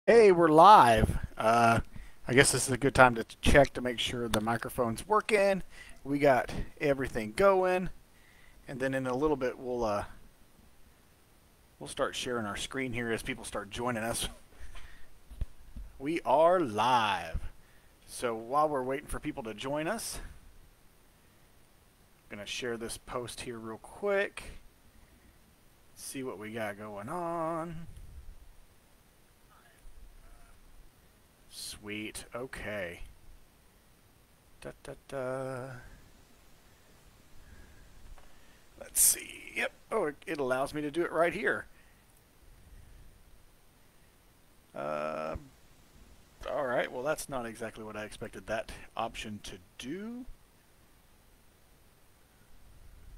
Hey, we're live. I guess this is a good time to check to make sure the microphone's working. We got everything going, and then in a little bit we'll start sharing our screen here as people start joining us. We are live. So while we're waiting for people to join us, I'm gonna share this post here real quick. See what we got going on. Sweet. Okay. Da da da. Let's see. Yep. Oh, it allows me to do it right here. Uh, all right. Well, that's not exactly what I expected that option to do.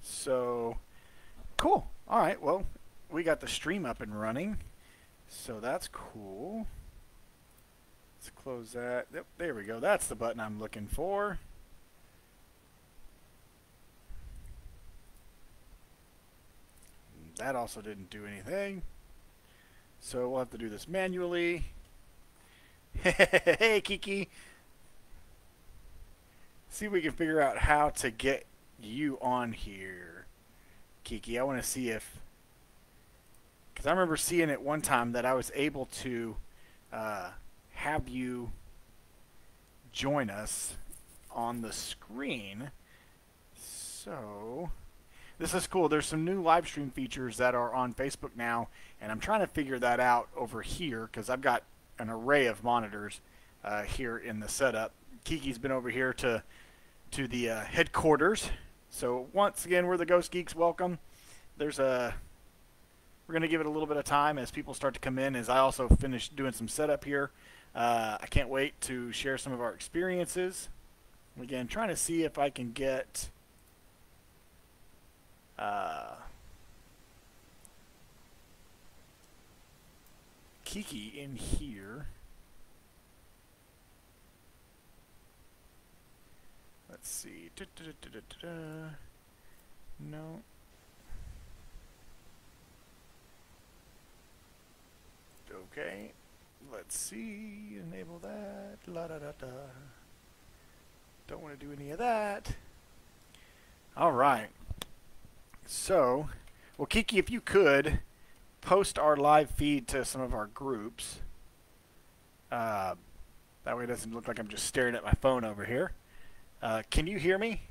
So, cool. All right. Well, we got the stream up and running. So that's cool. Let's close that. Yep, there we go. That's the button I'm looking for. That also didn't do anything. So we'll have to do this manually. Hey, Kiki. See if we can figure out how to get you on here. Kiki, I want to see if... Because I remember seeing it one time that I was able to have you join us on the screen. So... This is cool. There's some new live stream features that are on Facebook now, and I'm trying to figure that out over here because I've got an array of monitors here in the setup. Kiki's been over here to the headquarters. So once again, we're the Ghost Geeks. Welcome. There's a we're gonna give it a little bit of time as people start to come in. As I also finish doing some setup here. I can't wait to share some of our experiences. Again, trying to see if I can get. Kiki in here. Let's see. No. Okay. Let's see. Enable that. La da da da. Don't want to do any of that. All right. So, well, Kiki, if you could post our live feed to some of our groups. That way it doesn't look like I'm just staring at my phone over here. Can you hear me?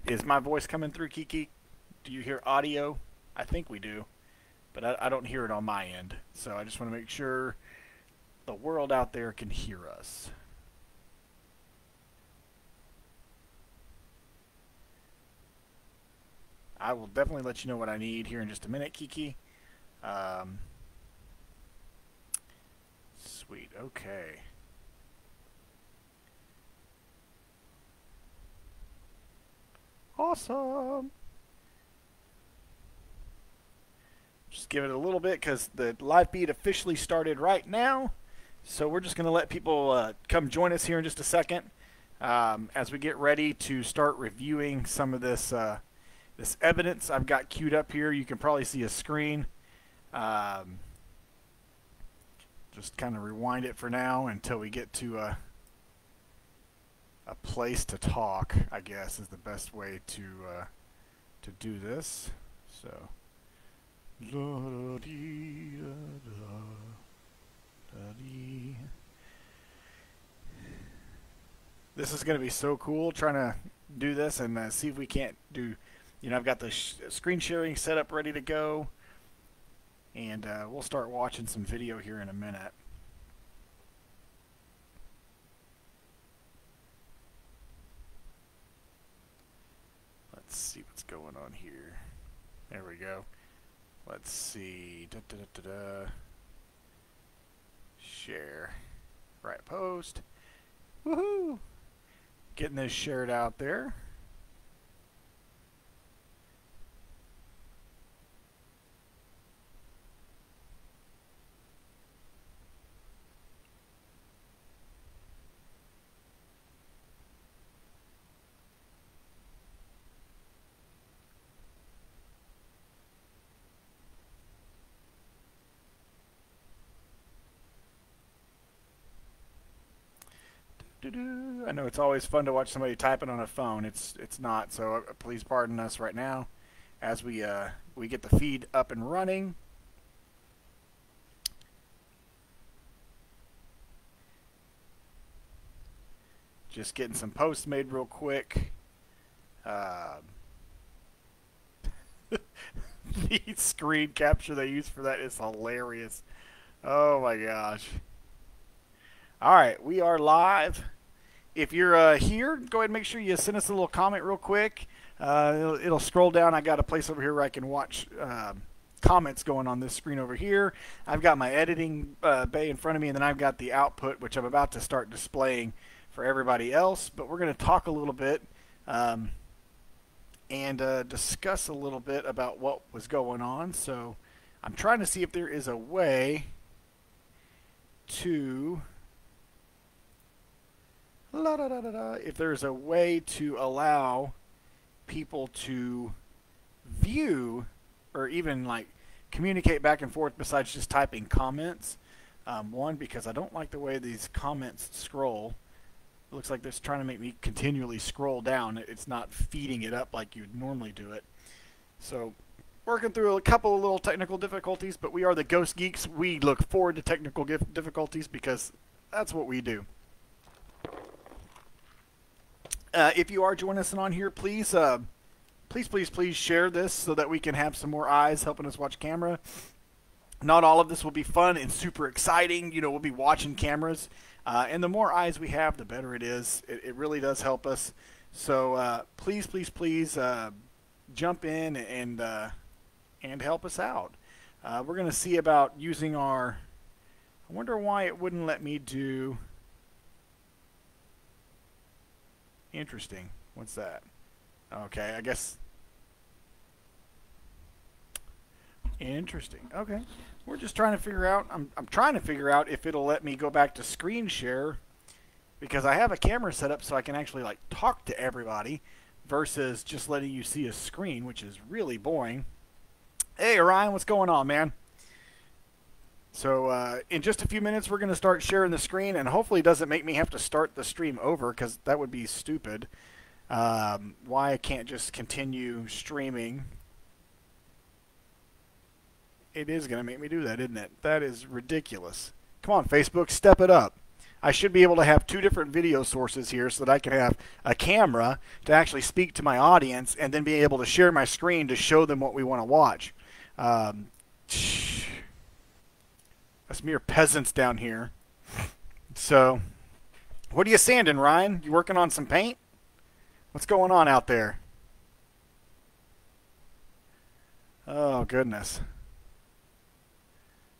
Is my voice coming through, Kiki? Do you hear audio? I think we do, but I don't hear it on my end. So I just want to make sure the world out there can hear us. I will definitely let you know what I need here in just a minute, Kiki. Sweet, okay. Awesome. Just give it a little bit because the live feed officially started right now. So we're just going to let people come join us here in just a second as we get ready to start reviewing some of this this evidence I've got queued up here. You can probably see a screen. Just kind of rewind it for now until we get to a place to talk, I guess, is the best way to do this. So, this is going to be so cool trying to do this and see if we can't do. You know, I've got the screen sharing set up ready to go, and we'll start watching some video here in a minute. Let's see what's going on here. There we go. Let's see. Share. Right post. Woohoo! Getting this shared out there. I know it's always fun to watch somebody typing on a phone. It's not. So please pardon us right now as we get the feed up and running. Just getting some posts made real quick. The screen capture they use for that is hilarious. Oh my gosh. All right, we are live. If you're here, go ahead and make sure you send us a little comment real quick. It'll scroll down. I got a place over here where I can watch comments going on this screen over here. I've got my editing bay in front of me, and then I've got the output, which I'm about to start displaying for everybody else. But we're going to talk a little bit and discuss a little bit about what was going on. So I'm trying to see if there is a way to... if there's a way to allow people to view or even like communicate back and forth besides just typing comments. One, because I don't like the way these comments scroll. It looks like it's trying to make me continually scroll down. It's not feeding it up like you'd normally do it. So working through a couple of little technical difficulties, but we are the Ghost Geeks. We look forward to technical difficulties because that's what we do. If you are joining us on here, please share this so that we can have some more eyes helping us watch camera. Not all of this will be fun and super exciting. You know, we'll be watching cameras. And the more eyes we have, the better it is. It really does help us. So please jump in and help us out. We're going to see about using our... I wonder why it wouldn't let me do... Interesting. What's that? Okay, I guess... Interesting. Okay. We're just trying to figure out... I'm trying to figure out if it'll let me go back to screen share, because I have a camera set up so I can actually like talk to everybody versus just letting you see a screen, which is really boring. Hey, Ryan, what's going on, man? So in just a few minutes, we're going to start sharing the screen, and hopefully it doesn't make me have to start the stream over, because that would be stupid. Why I can't just continue streaming. It is going to make me do that, isn't it? That is ridiculous. Come on, Facebook, step it up. I should be able to have two different video sources here so that I can have a camera to actually speak to my audience and then be able to share my screen to show them what we want to watch. Us mere peasants down here. So, what are you sanding, Ryan? You working on some paint? What's going on out there? Oh, goodness.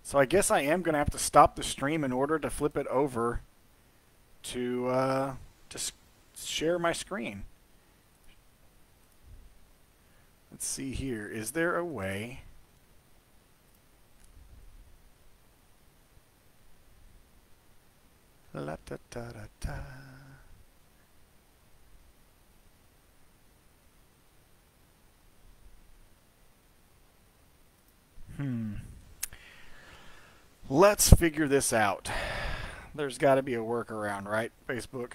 So I guess I am going to have to stop the stream in order to flip it over to share my screen. Let's see here. Is there a way... La da da da da. Let's figure this out. There's got to be a workaround, right, Facebook?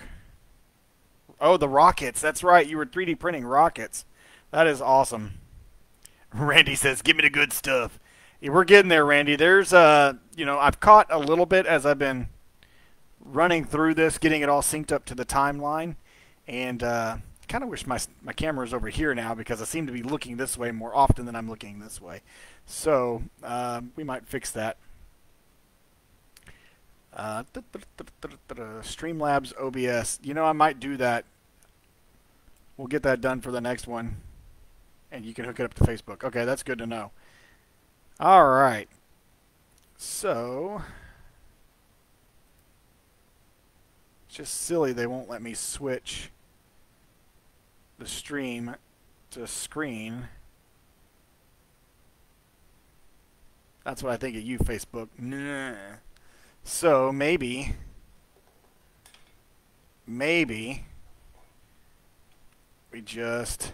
Oh, the rockets. That's right. You were 3D printing rockets. That is awesome. Randy says, "Give me the good stuff." Yeah, we're getting there, Randy. There's I've caught a little bit as I've been running through this, getting it all synced up to the timeline, and kind of wish my camera is over here now because I seem to be looking this way more often than I'm looking this way. So we might fix that. Streamlabs OBS. You know, I might do that. We'll get that done for the next one, and you can hook it up to Facebook. Okay, that's good to know. All right. So... just silly they won't let me switch the stream to screen. That's what I think of you, Facebook. Nah. So maybe we just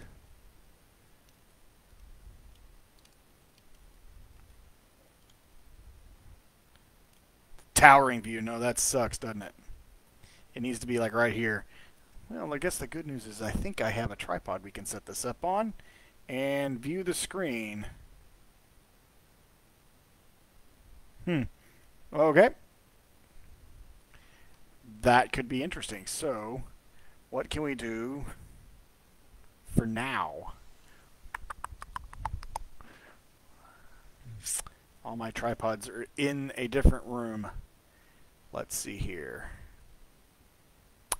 towering view. No, that sucks, doesn't it? It needs to be like right here. Well, I guess the good news is I think I have a tripod we can set this up on and view the screen. Okay. That could be interesting. So, what can we do for now? All my tripods are in a different room. Let's see here.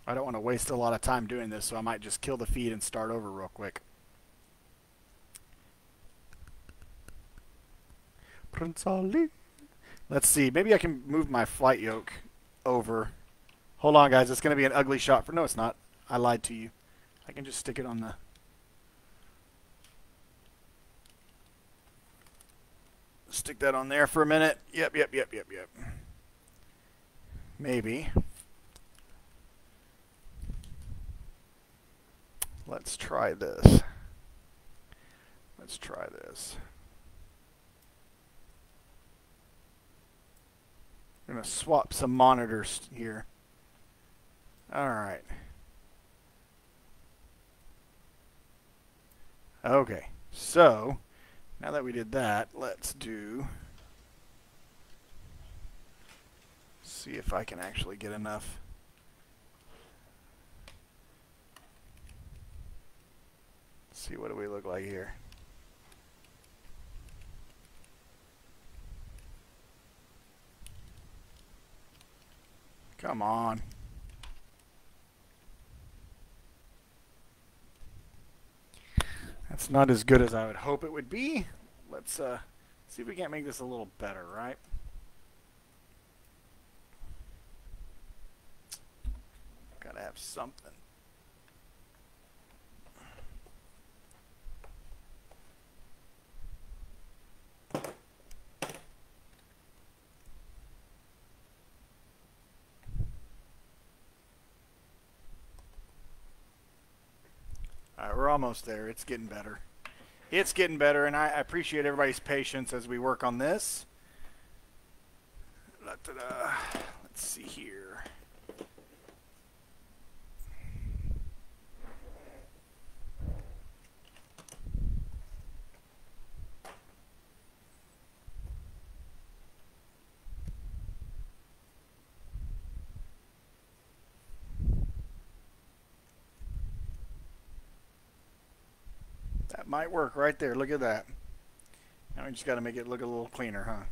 I don't want to waste a lot of time doing this, so I might just kill the feed and start over real quick. Prince Ali. Let's see. Maybe I can move my flight yoke over. Hold on, guys. It's going to be an ugly shot. No, it's not. I lied to you. I can just stick it on the... Stick that on there for a minute. Yep. Maybe. Let's try this. I'm going to swap some monitors here. Alright. Okay. So, now that we did that, let's see if I can actually get enough. Let's see, what do we look like here? Come on. That's not as good as I would hope it would be. Let's see if we can't make this a little better, right? Gotta have something. Alright, we're almost there. It's getting better. It's getting better, and I appreciate everybody's patience as we work on this. Let's see here. That might work right there. Look at that. Now we just got to make it look a little cleaner, huh?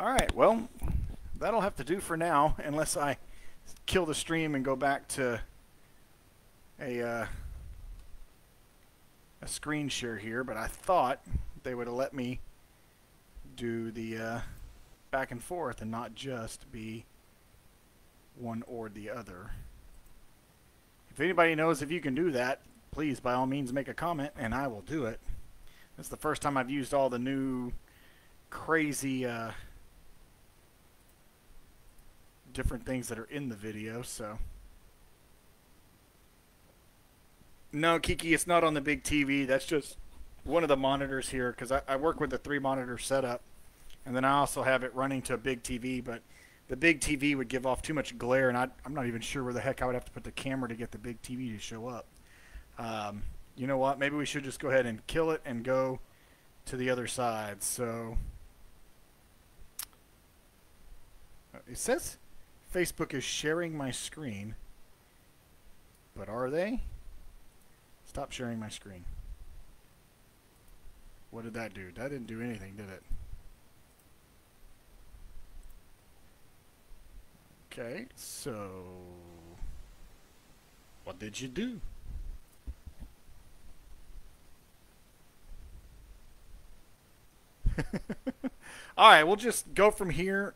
Alright, well, that'll have to do for now, unless I kill the stream and go back to a screen share here, but I thought they would have let me do the back and forth and not just be one or the other. If anybody knows if you can do that, please by all means make a comment and I will do it. It's the first time I've used all the new crazy different things that are in the video, so. No, Kiki, it's not on the big TV. That's just one of the monitors here, because I work with a 3-monitor setup, and then I also have it running to a big TV, but the big TV would give off too much glare, and I'm not even sure where the heck I would have to put the camera to get the big TV to show up. You know what? Maybe we should just go ahead and kill it and go to the other side. So it says Facebook is sharing my screen, but are they? Stop sharing my screen. What did that do? That didn't do anything, did it? Okay, so what did you do? All right, we'll just go from here.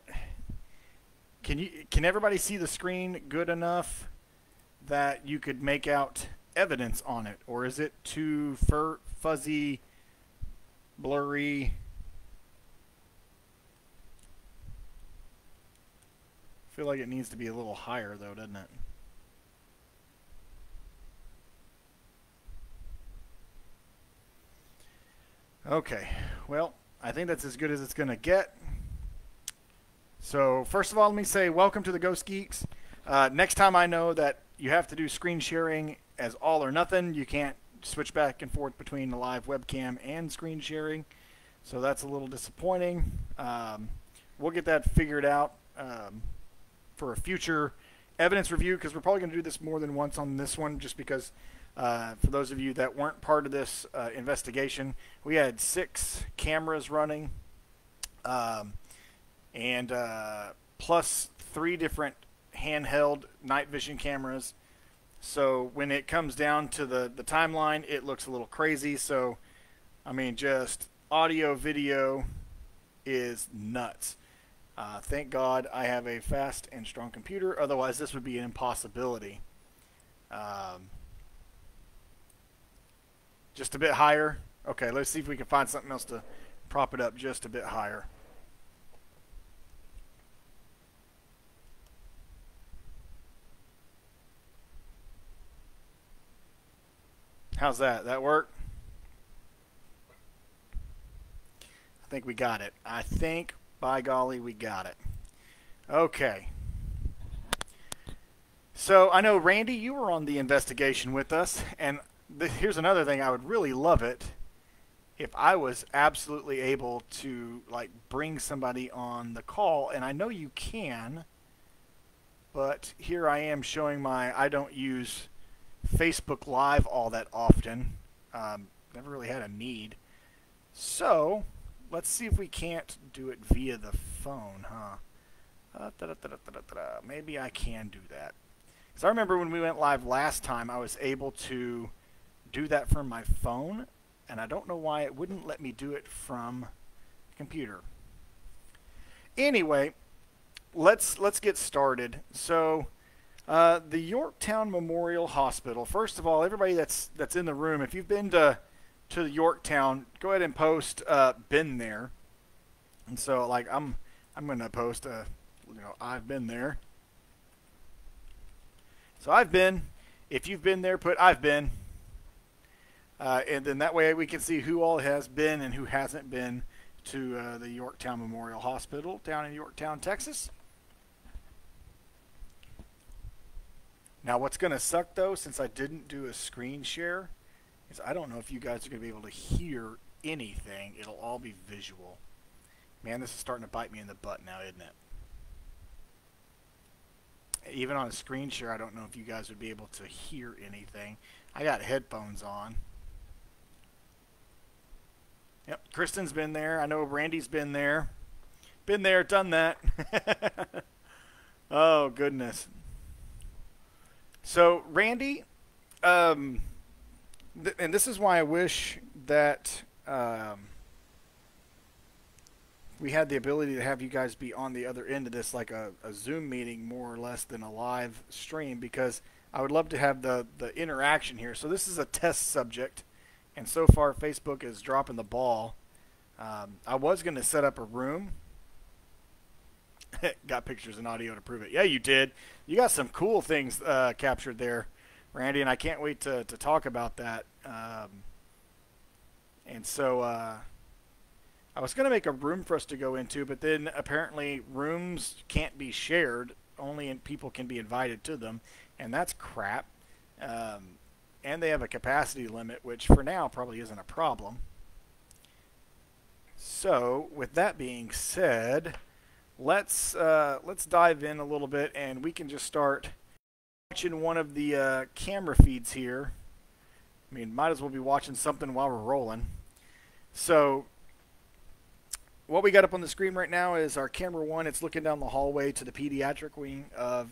Can everybody see the screen good enough that you could make out evidence on it, or is it too fuzzy, blurry? I feel like it needs to be a little higher though, doesn't it? Okay, well, I think that's as good as it's going to get. So first of all, let me say welcome to the Ghost Geeks. Next time I know that you have to do screen sharing as all or nothing. You can't switch back and forth between the live webcam and screen sharing. So that's a little disappointing. We'll get that figured out for a future evidence review, because we're probably going to do this more than once on this one, just because for those of you that weren't part of this investigation, we had 6 cameras running and plus 3 different handheld night vision cameras. So when it comes down to the timeline, it looks a little crazy. So, I mean, just audio, video is nuts. Thank God I have a fast and strong computer. Otherwise, this would be an impossibility. Just a bit higher. Okay, let's see if we can find something else to prop it up just a bit higher. How's that? That work? I think we got it. I think, by golly, we got it. Okay. So I know, Randy, you were on the investigation with us, and here's another thing. I would really love it if I was absolutely able to like bring somebody on the call, and I know you can, but here I am showing I don't use Facebook Live all that often. Never really had a need. So let's see if we can't do it via the phone, huh? Maybe I can do that. Because I remember when we went live last time, I was able to do that from my phone, and I don't know why it wouldn't let me do it from the computer. Anyway, let's get started. So the Yorktown Memorial Hospital. First of all, everybody that's in the room, if you've been to Yorktown, go ahead and post "been there." And so, like, I'm gonna post I've been there. So I've been. If you've been there, put I've been. And then that way we can see who all has been and who hasn't been to the Yorktown Memorial Hospital down in Yorktown, Texas. Now, what's going to suck, though, since I didn't do a screen share, is I don't know if you guys are going to be able to hear anything. It'll all be visual. Man, this is starting to bite me in the butt now, isn't it? Even on a screen share, I don't know if you guys would be able to hear anything. I got headphones on. Yep, Kristen's been there. I know Randy's been there. Been there, done that. Oh, goodness. So, Randy, and this is why I wish that we had the ability to have you guys be on the other end of this, like a Zoom meeting more or less than a live stream, because I would love to have the interaction here. So this is a test subject, and so far Facebook is dropping the ball. I was going to set up a room. Got pictures and audio to prove it. Yeah, you did. You got some cool things captured there, Randy, and I can't wait to talk about that. And so I was going to make a room for us to go into, but then apparently rooms can't be shared. Only people can be invited to them, and that's crap. And they have a capacity limit, which for now probably isn't a problem. So, with that being said, let's dive in a little bit, and we can just start watching one of the camera feeds here. I mean, might as well be watching something while we're rolling. So, what we got up on the screen right now is our camera 1. It's looking down the hallway to the pediatric wing of.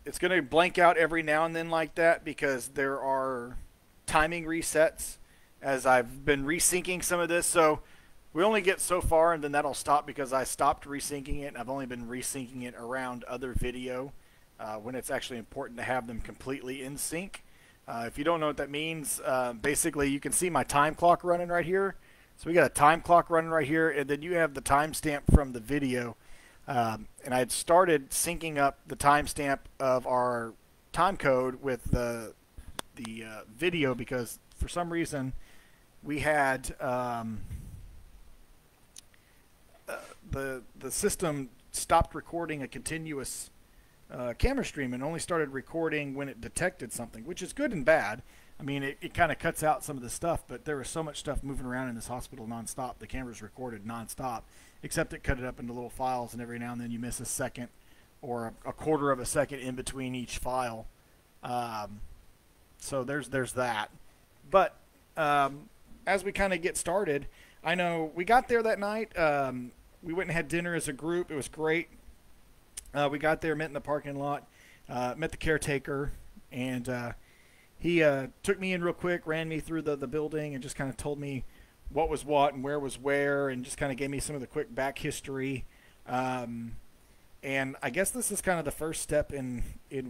It's going to blank out every now and then like that because there are timing resets as I've been resyncing some of this. So we only get so far, and then that'll stop because I stopped resyncing it. I've only been resyncing it around other video when it's actually important to have them completely in sync. If you don't know what that means, basically you can see my time clock running right here. So we got a time clock running right here, and then you have the timestamp from the video. And I had started syncing up the timestamp of our time code with the video because for some reason we had the system stopped recording a continuous camera stream and only started recording when it detected something, which is good and bad. I mean, it kind of cuts out some of the stuff, but there was so much stuff moving around in this hospital nonstop. The cameras recorded nonstop, except it cut it up into little files, and every now and then you miss a second or a quarter of a second in between each file. So there's that. But as we kind of get started, I know we got there that night. We went and had dinner as a group. It was great. We got there, met in the parking lot, met the caretaker, and he took me in real quick, ran me through the building, and just kind of told me what was what and where was where, and just kind of gave me some of the quick back history. And I guess this is kind of the first step in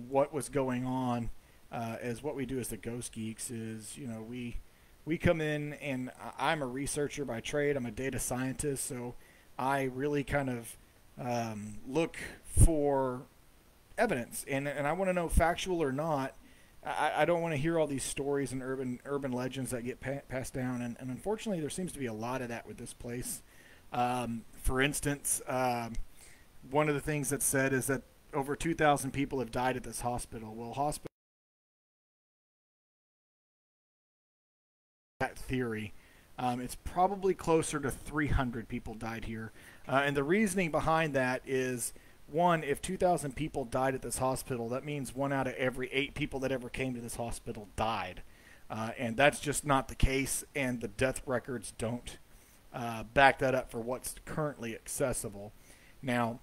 what was going on, as what we do as the Ghost Geeks is, you know, we come in, and I'm a researcher by trade. I'm a data scientist, so I really kind of look for evidence, and I want to know, factual or not. I don't want to hear all these stories and urban legends that get passed down, and unfortunately there seems to be a lot of that with this place. For instance, one of the things that's said is that over 2,000 people have died at this hospital. Well, that theory, it's probably closer to 300 people died here, and the reasoning behind that is, one, if 2,000 people died at this hospital, that means 1 out of every 8 people that ever came to this hospital died. And that's just not the case, and the death records don't back that up for what's currently accessible. Now,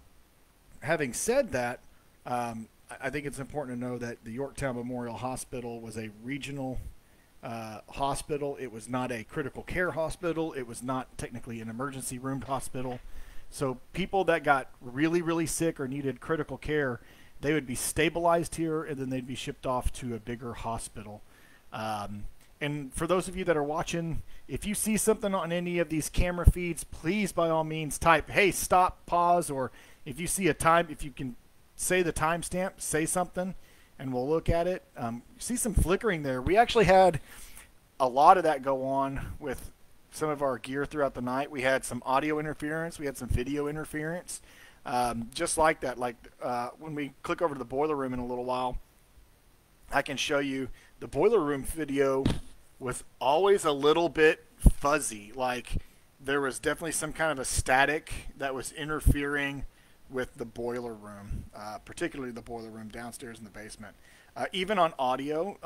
having said that, I think it's important to know that the Yorktown Memorial Hospital was a regional hospital. It was not a critical care hospital. It was not technically an emergency room hospital. So people that got really, really sick or needed critical care, they would be stabilized here, and then they'd be shipped off to a bigger hospital. And for those of you that are watching, if you see something on any of these camera feeds, please, by all means, type, hey, stop, pause, or if you see a time, if you can say the timestamp, say something, and we'll look at it. See some flickering there. We actually had a lot of that go on with some of our gear throughout the night. We had some audio interference. We had some video interference. Just like that. Like when we click over to the boiler room in a little while, I can show you the boiler room video was always a little bit fuzzy. Like there was definitely some kind of a static that was interfering with the boiler room, particularly the boiler room downstairs in the basement. Even on audio,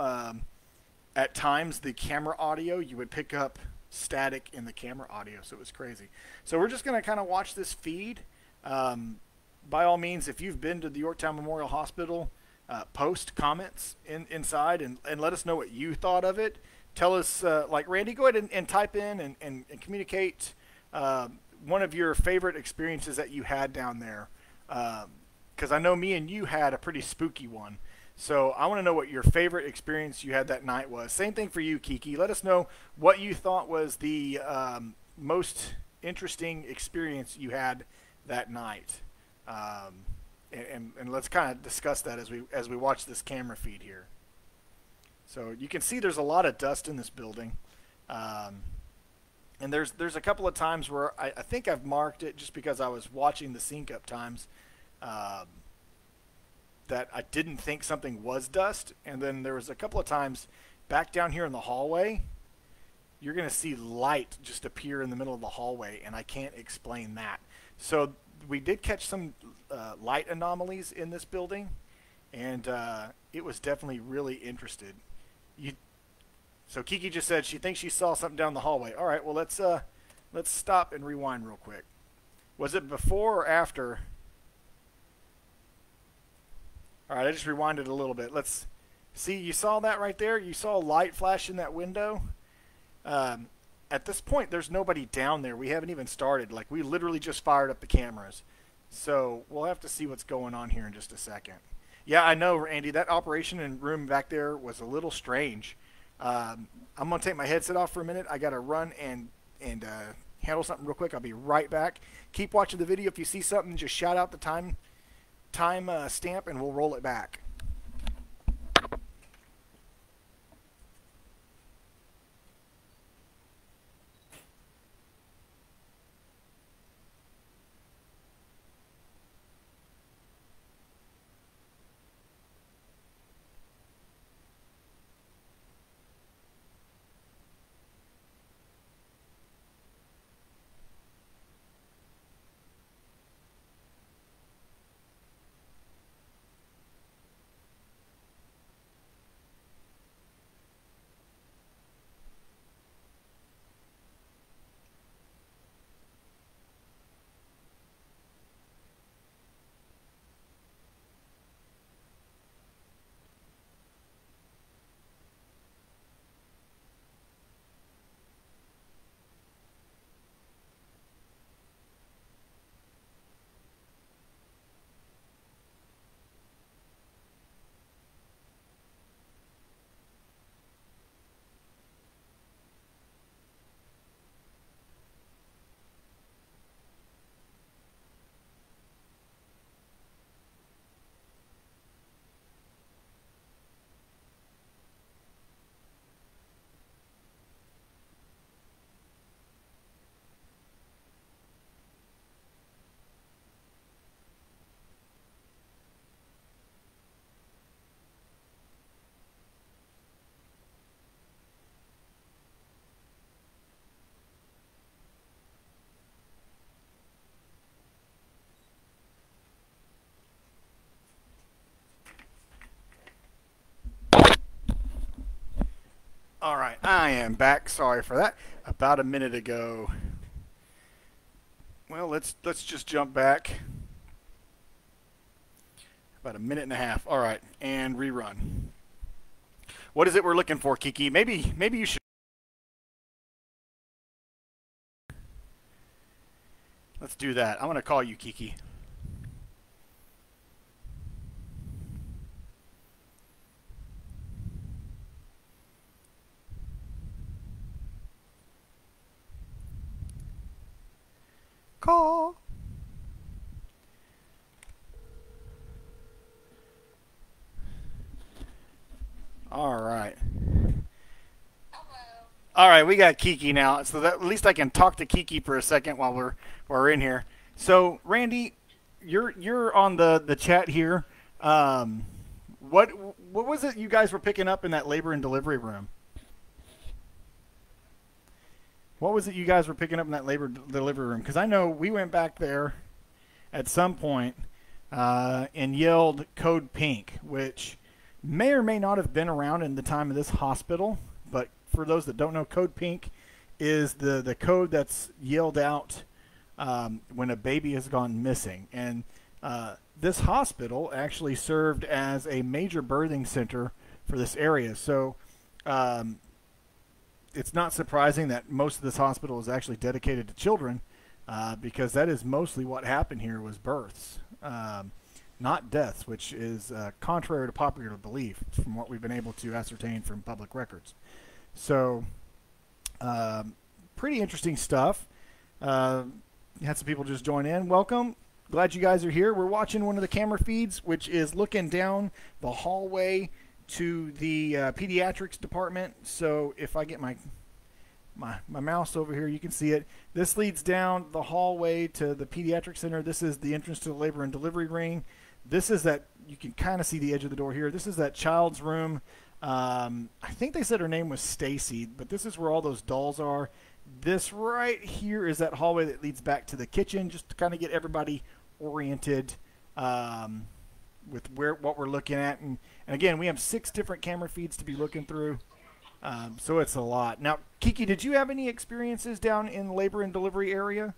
at times the camera audio, you would pick up static in the camera audio, so it was crazy. So we're just going to kind of watch this feed. By all means, if you've been to the Yorktown Memorial Hospital, post comments inside and let us know what you thought of it. Tell us, like Randy, go ahead and type in and communicate one of your favorite experiences that you had down there, because I know me and you had a pretty spooky one. So I want to know what your favorite experience you had that night was. Same thing for you, Kiki. Let us know what you thought was the most interesting experience you had that night, and let's kind of discuss that as we watch this camera feed here. So you can see there's a lot of dust in this building, and there's a couple of times where I think I've marked it just because I was watching the sync up times. That I didn't think something was dust, and then there was a couple of times back down here in the hallway, you're going to see light just appear in the middle of the hallway, and I can't explain that. So we did catch some light anomalies in this building, and it was definitely really interested. So Kiki just said she thinks she saw something down the hallway. All right, well, let's stop and rewind real quick. Was it before or after? All right, I just rewinded a little bit. Let's see. You saw that right there? You saw a light flash in that window? At this point, there's nobody down there. We haven't even started. Like, we literally just fired up the cameras. So we'll have to see what's going on here in just a second. Yeah, I know, Andy. That operation and room back there was a little strange. I'm going to take my headset off for a minute. I got to run and handle something real quick. I'll be right back. Keep watching the video. If you see something, just shout out the time stamp, and we'll roll it back. All right, I am back. Sorry for that. About a minute ago. Well, let's just jump back. About a minute and a half. All right, and rerun. What is it we're looking for, Kiki? Maybe you should. Let's do that. I'm gonna call you, Kiki. Call. All right. All right, we got Kiki now, so that at least I can talk to Kiki for a second while we're in here. So, Randy, you're on the chat here. What was it you guys were picking up in that labor and delivery room? What was it you guys were picking up in that labor delivery room? Because I know we went back there at some point and yelled "Code Pink," which may or may not have been around in the time of this hospital. But for those that don't know, Code Pink is the code that's yelled out when a baby has gone missing. And this hospital actually served as a major birthing center for this area. So it's not surprising that most of this hospital is actually dedicated to children because that is mostly what happened here was births, not deaths, which is contrary to popular belief from what we've been able to ascertain from public records. So pretty interesting stuff. Had some people just join in. Welcome. Glad you guys are here. We're watching one of the camera feeds, which is looking down the hallway to the pediatrics department. So if I get my mouse over here, you can see it. This leads down the hallway to the pediatric center. This is the entrance to the labor and delivery ring. This is that, you can kind of see the edge of the door here. This is that child's room. I think they said her name was Stacy, but this is where all those dolls are. This right here is that hallway that leads back to the kitchen, just to kind of get everybody oriented with what we're looking at. And again, we have 6 different camera feeds to be looking through, so it's a lot. Now, Kiki, did you have any experiences down in the labor and delivery area?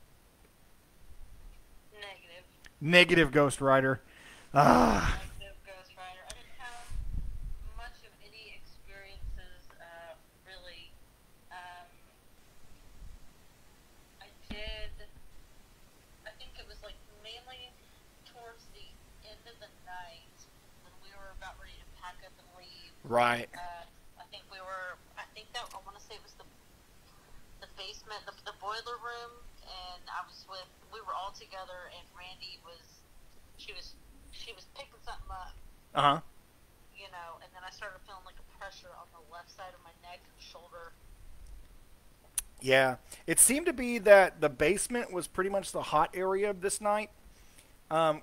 Negative. Negative, Ghost Rider. Negative Ghost Rider. I didn't have much of any experiences, really. I did, I think it was like mainly towards the end of the night when we were about ready to pack up and leave. Right. I want to say it was the basement, the boiler room, and we were all together, and Randy she was picking something up. Uh-huh. You know, and then I started feeling like a pressure on the left side of my neck and shoulder. Yeah. It seemed to be that the basement was pretty much the hot area of this night,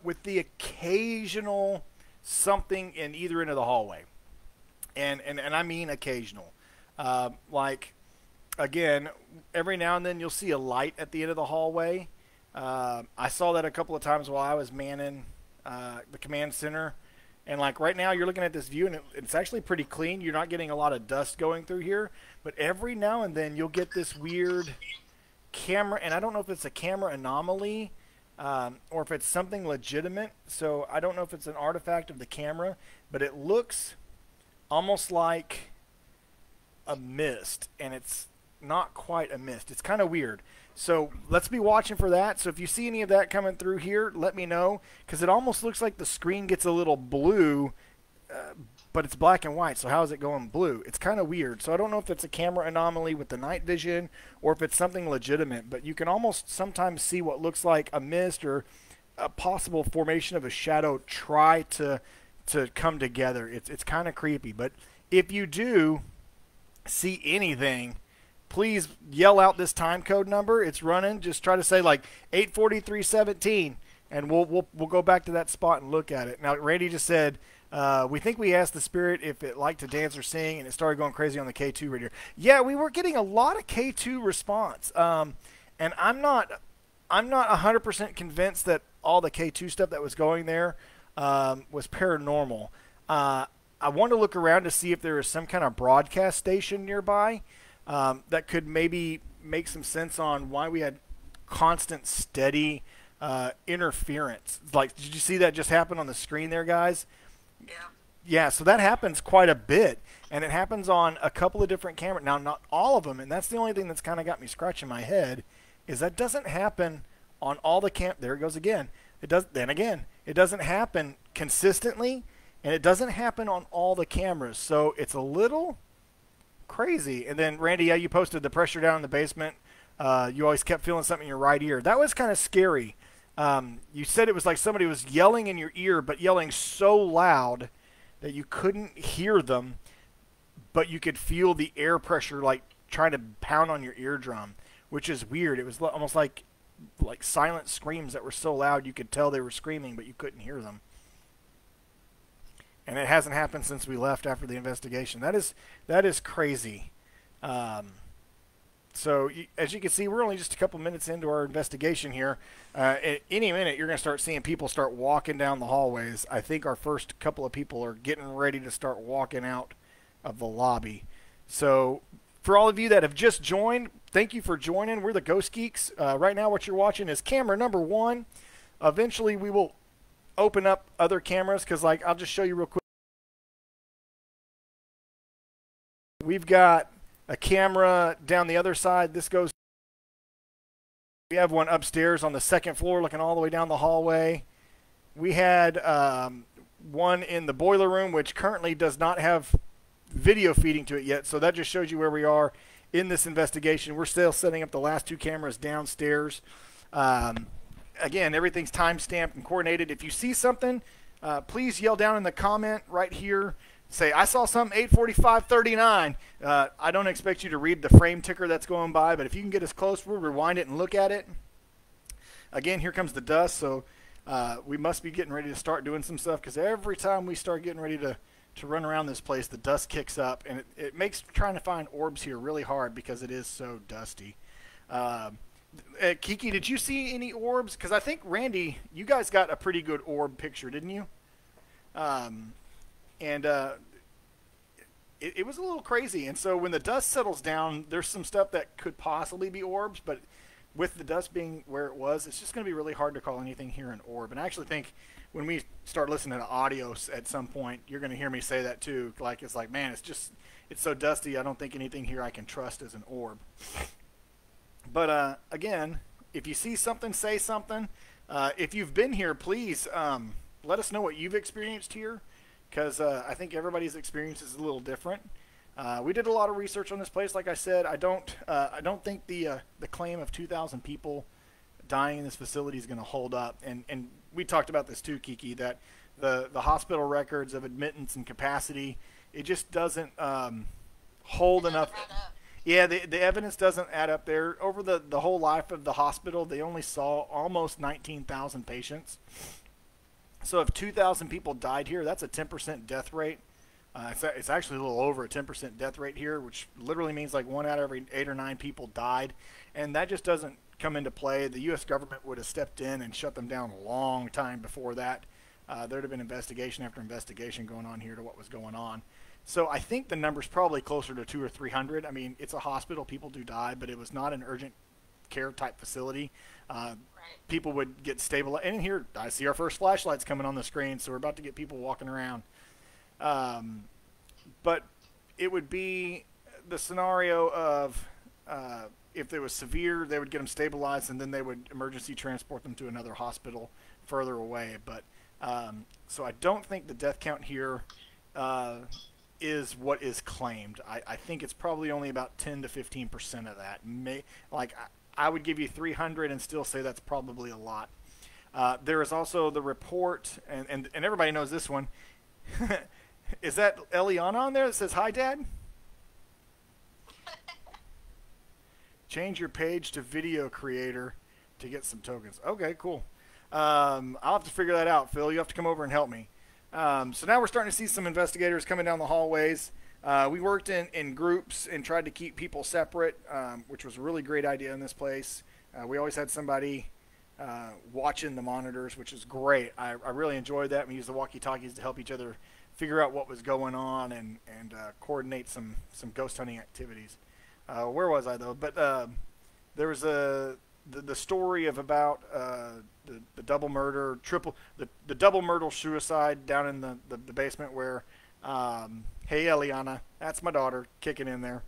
with the occasional something in either end of the hallway. And I mean occasional. Like, again, every now and then you'll see a light at the end of the hallway. I saw that a couple of times while I was manning the command center. And like right now you're looking at this view and it's actually pretty clean. You're not getting a lot of dust going through here. But every now and then you'll get this weird camera, and I don't know if it's a camera anomaly or if it's something legitimate. So I don't know if it's an artifact of the camera, but it looks almost like a mist, and it's not quite a mist. It's kind of weird. So let's be watching for that. So if you see any of that coming through here, let me know, because it almost looks like the screen gets a little blue, but it's black and white. So how is it going blue? It's kind of weird. So I don't know if it's a camera anomaly with the night vision or if it's something legitimate, but you can almost sometimes see what looks like a mist or a possible formation of a shadow try to come together. It's kind of creepy. But if you do see anything, please yell out this time code number. It's running. Just try to say like 84317, and we'll go back to that spot and look at it. Now, Randy just said we think we asked the spirit if it liked to dance or sing, and it started going crazy on the K2 radio. Yeah, we were getting a lot of K2 response, and I'm not 100% convinced that all the K2 stuff that was going there was paranormal. I want to look around to see if there is some kind of broadcast station nearby that could maybe make some sense on why we had constant, steady interference. Like, did you see that just happen on the screen there, guys? Yeah. Yeah, so that happens quite a bit, and it happens on a couple of different cameras. Now, not all of them, and that's the only thing that's kind of got me scratching my head, is that doesn't happen on all the There it goes again. It does. Then again, it doesn't happen consistently, and it doesn't happen on all the cameras. So it's a little crazy. And then, Randy, yeah, you posted the pressure down in the basement. You always kept feeling something in your right ear. That was kind of scary. You said it was like somebody was yelling in your ear, but yelling so loud that you couldn't hear them, but you could feel the air pressure like trying to pound on your eardrum, which is weird. It was almost like silent screams that were so loud you could tell they were screaming, but you couldn't hear them. And it hasn't happened since we left after the investigation. That is crazy. So as you can see, we're only just a couple minutes into our investigation here. At any minute, you're going to start seeing people start walking down the hallways. I think our first couple of people are getting ready to start walking out of the lobby. So for all of you that have just joined, thank you for joining. We're the Ghost Geeks. Right now what you're watching is camera number 1. Eventually we will open up other cameras because, like, I'll just show you real quick. We've got a camera down the other side. This goes. We have one upstairs on the second floor looking all the way down the hallway. We had one in the boiler room, which currently does not have video feeding to it yet. So that just shows you where we are in this investigation. We're still setting up the last 2 cameras downstairs. Again, everything's time-stamped and coordinated. If you see something, please yell down in the comment right here. Say, I saw something 8:45:39. I don't expect you to read the frame ticker that's going by, but if you can get us close, we'll rewind it and look at it. Again, here comes the dust, so we must be getting ready to start doing some stuff, because every time we start getting ready to run around this place, the dust kicks up, and it makes trying to find orbs here really hard because it is so dusty. Kiki, did you see any orbs? Because I think, Randy, you guys got a pretty good orb picture, didn't you? It was a little crazy. And so when the dust settles down, there's some stuff that could possibly be orbs, but with the dust being where it was, it's just going to be really hard to call anything here an orb. And I actually think when we start listening to audio at some point, you're going to hear me say that too. Like, it's like, man, it's so dusty, I don't think anything here I can trust as an orb. But again, if you see something, say something. If you've been here, please let us know what you've experienced here, because I think everybody's experience is a little different. We did a lot of research on this place. Like I said, I don't think the claim of 2,000 people dying in this facility is going to hold up. And we talked about this too, Kiki, that the hospital records of admittance and capacity, it just doesn't hold enough. Yeah, the evidence doesn't add up there. Over the whole life of the hospital, they only saw almost 19,000 patients. So if 2,000 people died here, that's a 10% death rate. It's actually a little over a 10% death rate here, which literally means like 1 out of every 8 or 9 people died. And that just doesn't come into play. The U.S. government would have stepped in and shut them down a long time before that. There'd have been investigation after investigation going on here to what was going on. So I think the number's probably closer to 200 or 300. I mean, it's a hospital. People do die, but it was not an urgent care type facility. People would get stabilized. And here, I see our first flashlights coming on the screen, so we're about to get people walking around. But it would be the scenario of if there was severe, they would get them stabilized, and then they would emergency transport them to another hospital further away. But so I don't think the death count here is what is claimed. I think it's probably only about 10 to 15% of that. I would give you 300 and still say that's probably a lot. There is also the report, and everybody knows this one. Is that Eliana on there that says, "Hi, Dad"? Change your page to video creator to get some tokens. Okay, cool. I'll have to figure that out, Phil. You have to come over and help me. So now we're starting to see some investigators coming down the hallways. We worked in groups and tried to keep people separate, which was a really great idea in this place. We always had somebody watching the monitors, which is great. I really enjoyed that. We used the walkie-talkies to help each other figure out what was going on and coordinate some ghost hunting activities. Where was I though? But there was the story of about the double murder, the double murder suicide down in the basement where, hey Eliana, that's my daughter kicking in there.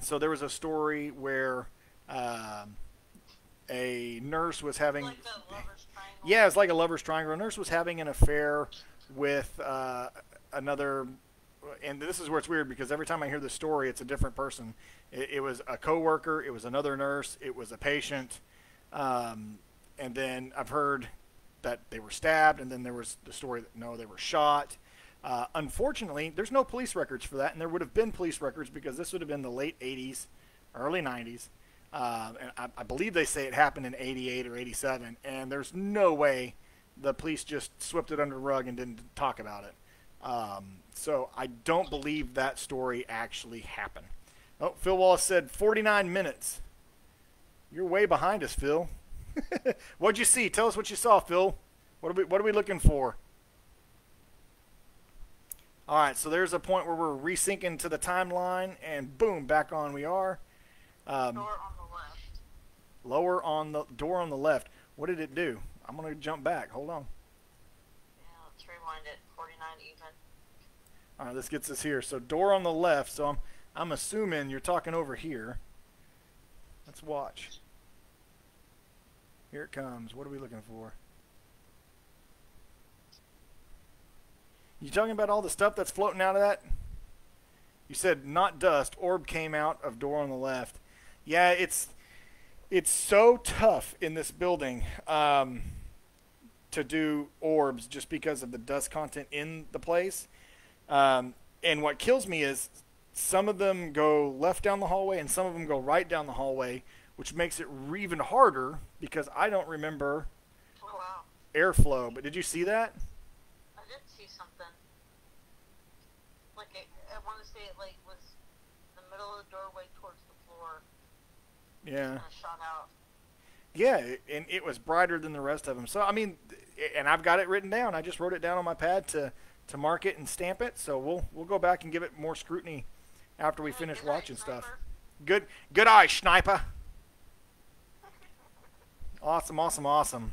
So there was a story where a nurse was having, Like a lover's triangle. yeah, it's like a lover's triangle. A nurse was having an affair with another, and this is where it's weird because every time I hear the story, it's a different person. It was a coworker, it was another nurse, it was a patient, and then I've heard that they were stabbed, and then there was the story that no, they were shot. Unfortunately, there's no police records for that, and there would have been police records because this would have been the late 80s, early 90s. And I believe they say it happened in 88 or 87, and there's no way the police just swept it under the rug and didn't talk about it. So I don't believe that story actually happened. Oh, Phil Wallace said 49 minutes. You're way behind us, Phil. What'd you see? Tell us what you saw, Phil. What are we looking for? All right, so there's a point where we're resyncing to the timeline, and boom, back on we are. Door on the left. Lower on the door on the left. What did it do? I'm going to jump back. Hold on. Yeah, let's rewind it. 49 even. All right, this gets us here. So door on the left. So I'm assuming you're talking over here. Let's watch. Here it comes. What are we looking for? You talking about all the stuff that's floating out of that? You said not dust. Orb came out of door on the left. Yeah, it's so tough in this building to do orbs just because of the dust content in the place. And what kills me is some of them go left down the hallway and some of them go right down the hallway, which makes it even harder because I don't remember Oh, wow. airflow. But did you see that? I did see something. Like, I want to say it, like, was the middle of the doorway towards the floor. Yeah. Kind of shot out. Yeah, and it was brighter than the rest of them. So, I mean, and I've got it written down. I just wrote it down on my pad to mark it and stamp it. So we'll go back and give it more scrutiny after we finish Good eye, watching stuff. sniper. Good eye, sniper. Awesome, awesome, awesome.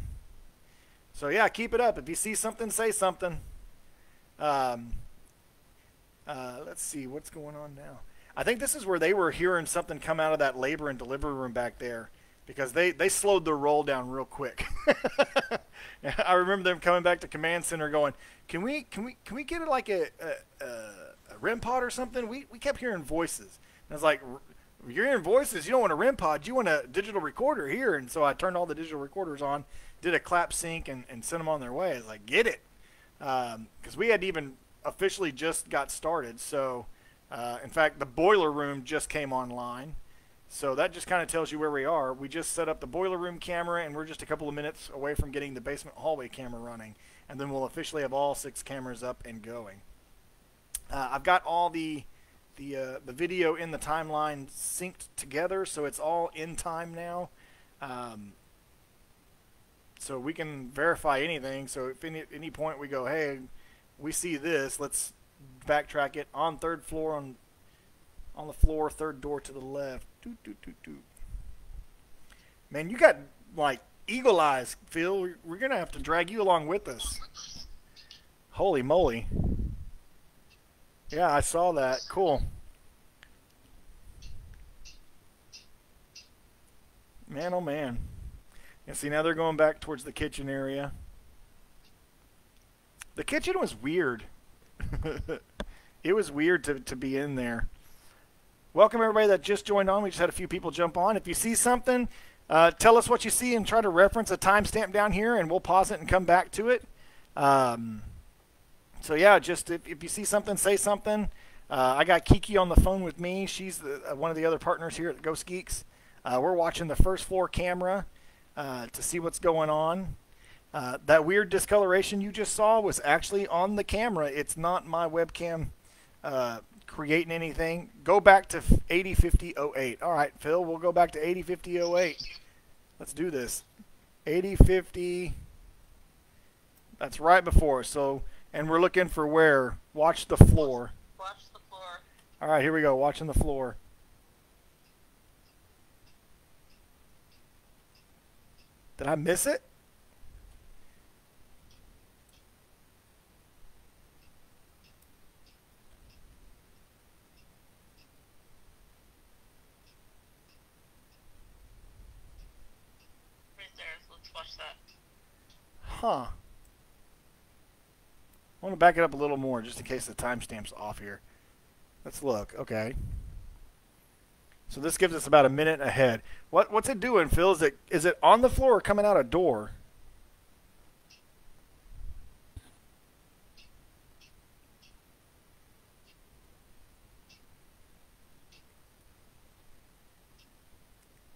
So, yeah, keep it up. If you see something, say something. Let's see what's going on now. I think this is where they were hearing something come out of that labor and delivery room back there because they slowed their roll down real quick. I remember them coming back to command center going, can we get it like a REM pod or something? We kept hearing voices. And I was like, you're hearing voices. You don't want a REM pod. You want a digital recorder here. And so I turned all the digital recorders on, did a clap sync, and sent them on their way. I was like, get it. Because we had even officially just got started. So, in fact, the boiler room just came online. So that just kind of tells you where we are. We just set up the boiler room camera, and we're just a couple of minutes away from getting the basement hallway camera running. And then we'll officially have all 6 cameras up and going. I've got all the video in the timeline synced together, so it's all in time now. So we can verify anything. So if any point we go, hey, we see this, let's backtrack it on 3rd floor on the floor, 3rd door to the left. Doot, doot, doot, doot. Man, you got like eagle eyes, Phil. We're gonna have to drag you along with us. Holy moly! Yeah, I saw that. Cool. Man, oh man. And see, now they're going back towards the kitchen area. The kitchen was weird. It was weird to be in there. Welcome everybody that just joined on. We just had a few people jump on. If you see something, tell us what you see and try to reference a timestamp down here, and we'll pause it and come back to it. So yeah, just if you see something, say something. I got Kiki on the phone with me. She's one of the other partners here at Ghost Geeks. We're watching the 1st floor camera to see what's going on. That weird discoloration you just saw was actually on the camera. It's not my webcam creating anything. Go back to 805008. All right, Phil, we'll go back to 805008. Let's do this. 8050. That's right before. So And we're looking for where? Watch the floor. Watch the floor. All right, here we go. Watching the floor. Did I miss it? Right there. Let's watch that. Huh. I want to back it up a little more just in case the timestamp's off here. Let's look. Okay. So this gives us about a minute ahead. What's it doing, Phil? Is it on the floor or coming out a door?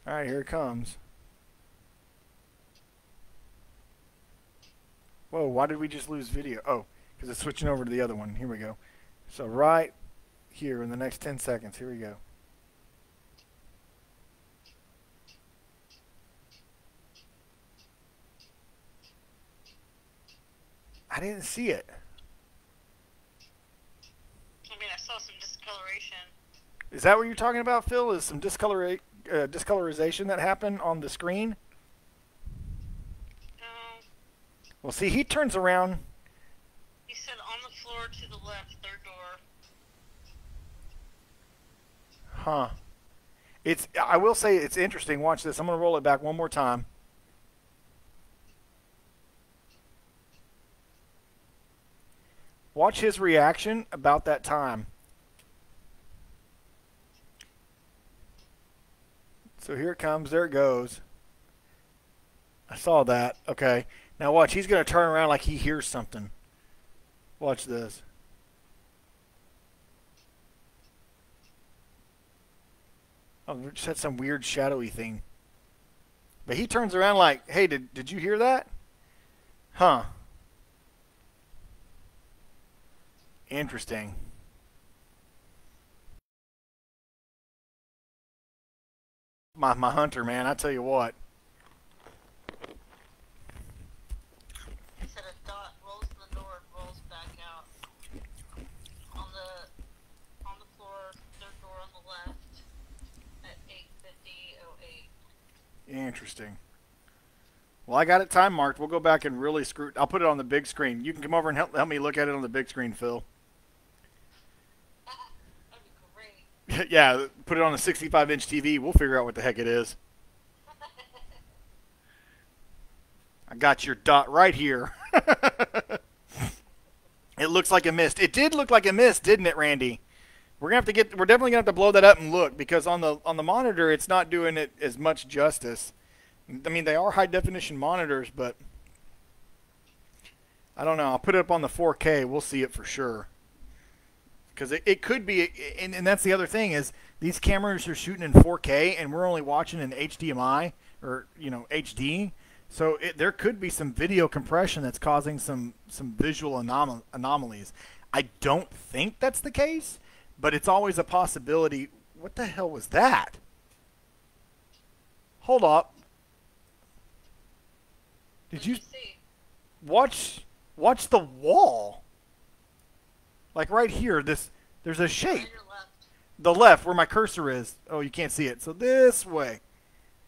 All right, here it comes. Whoa, why did we just lose video? Oh, because it's switching over to the other one. Here we go. So right here in the next 10 seconds. Here we go. I didn't see it. I mean, I saw some discoloration. Is that what you're talking about, Phil? Is some discolorization that happened on the screen? No. Well, see, he turns around. He said on the floor to the left, third door. Huh. I will say it's interesting. Watch this. I'm going to roll it back one more time. Watch his reaction about that time. So here it comes. There it goes. I saw that. Okay. Now watch. He's going to turn around like he hears something. Watch this. Oh, we just had some weird shadowy thing. But he turns around like, hey, did you hear that? Huh. Interesting. My hunter, man, I tell you what. He said a dot rolls in the door and rolls back out. On the floor, third door on the left at 8:50:08. Interesting. Well, I got it time marked. We'll go back and really screw. I'll put it on the big screen. You can come over and help me look at it on the big screen, Phil. That'd be great. Yeah, put it on a 65-inch TV. We'll figure out what the heck it is. I got your dot right here. It looks like a mist. It did look like a mist, didn't it, Randy? We're definitely gonna have to blow that up and look because on the monitor it's not doing it as much justice. I mean, they are high definition monitors, but I don't know. I'll put it up on the 4K. We'll see it for sure. Because it could be, and that's the other thing is these cameras are shooting in 4K and we're only watching in HDMI or HD. So there could be some video compression that's causing some visual anomalies. I don't think that's the case, but it's always a possibility. What the hell was that? Hold up. Did you see? watch the wall? Like right here, there's a shape. Right or left? The left, where my cursor is. Oh, you can't see it. So this way.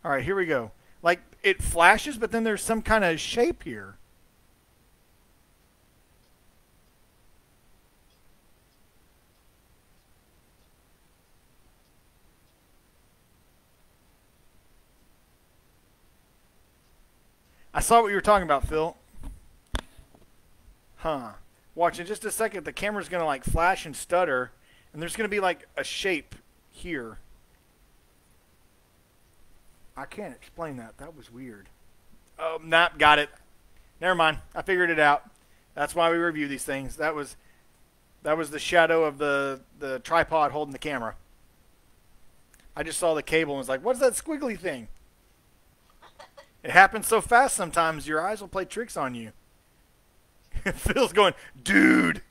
All right, here we go. Like it flashes, but then there's some kind of shape here. I saw what you were talking about, Phil. Huh. Watch in just a second. The camera's going to like flash and stutter, and there's going to be like a shape here. I can't explain that. That was weird. Oh, nah, got it. Never mind. I figured it out. That's why we review these things. That was the shadow of the tripod holding the camera. I just saw the cable and was like, what's that squiggly thing? It happens so fast sometimes your eyes will play tricks on you. Phil's going, dude.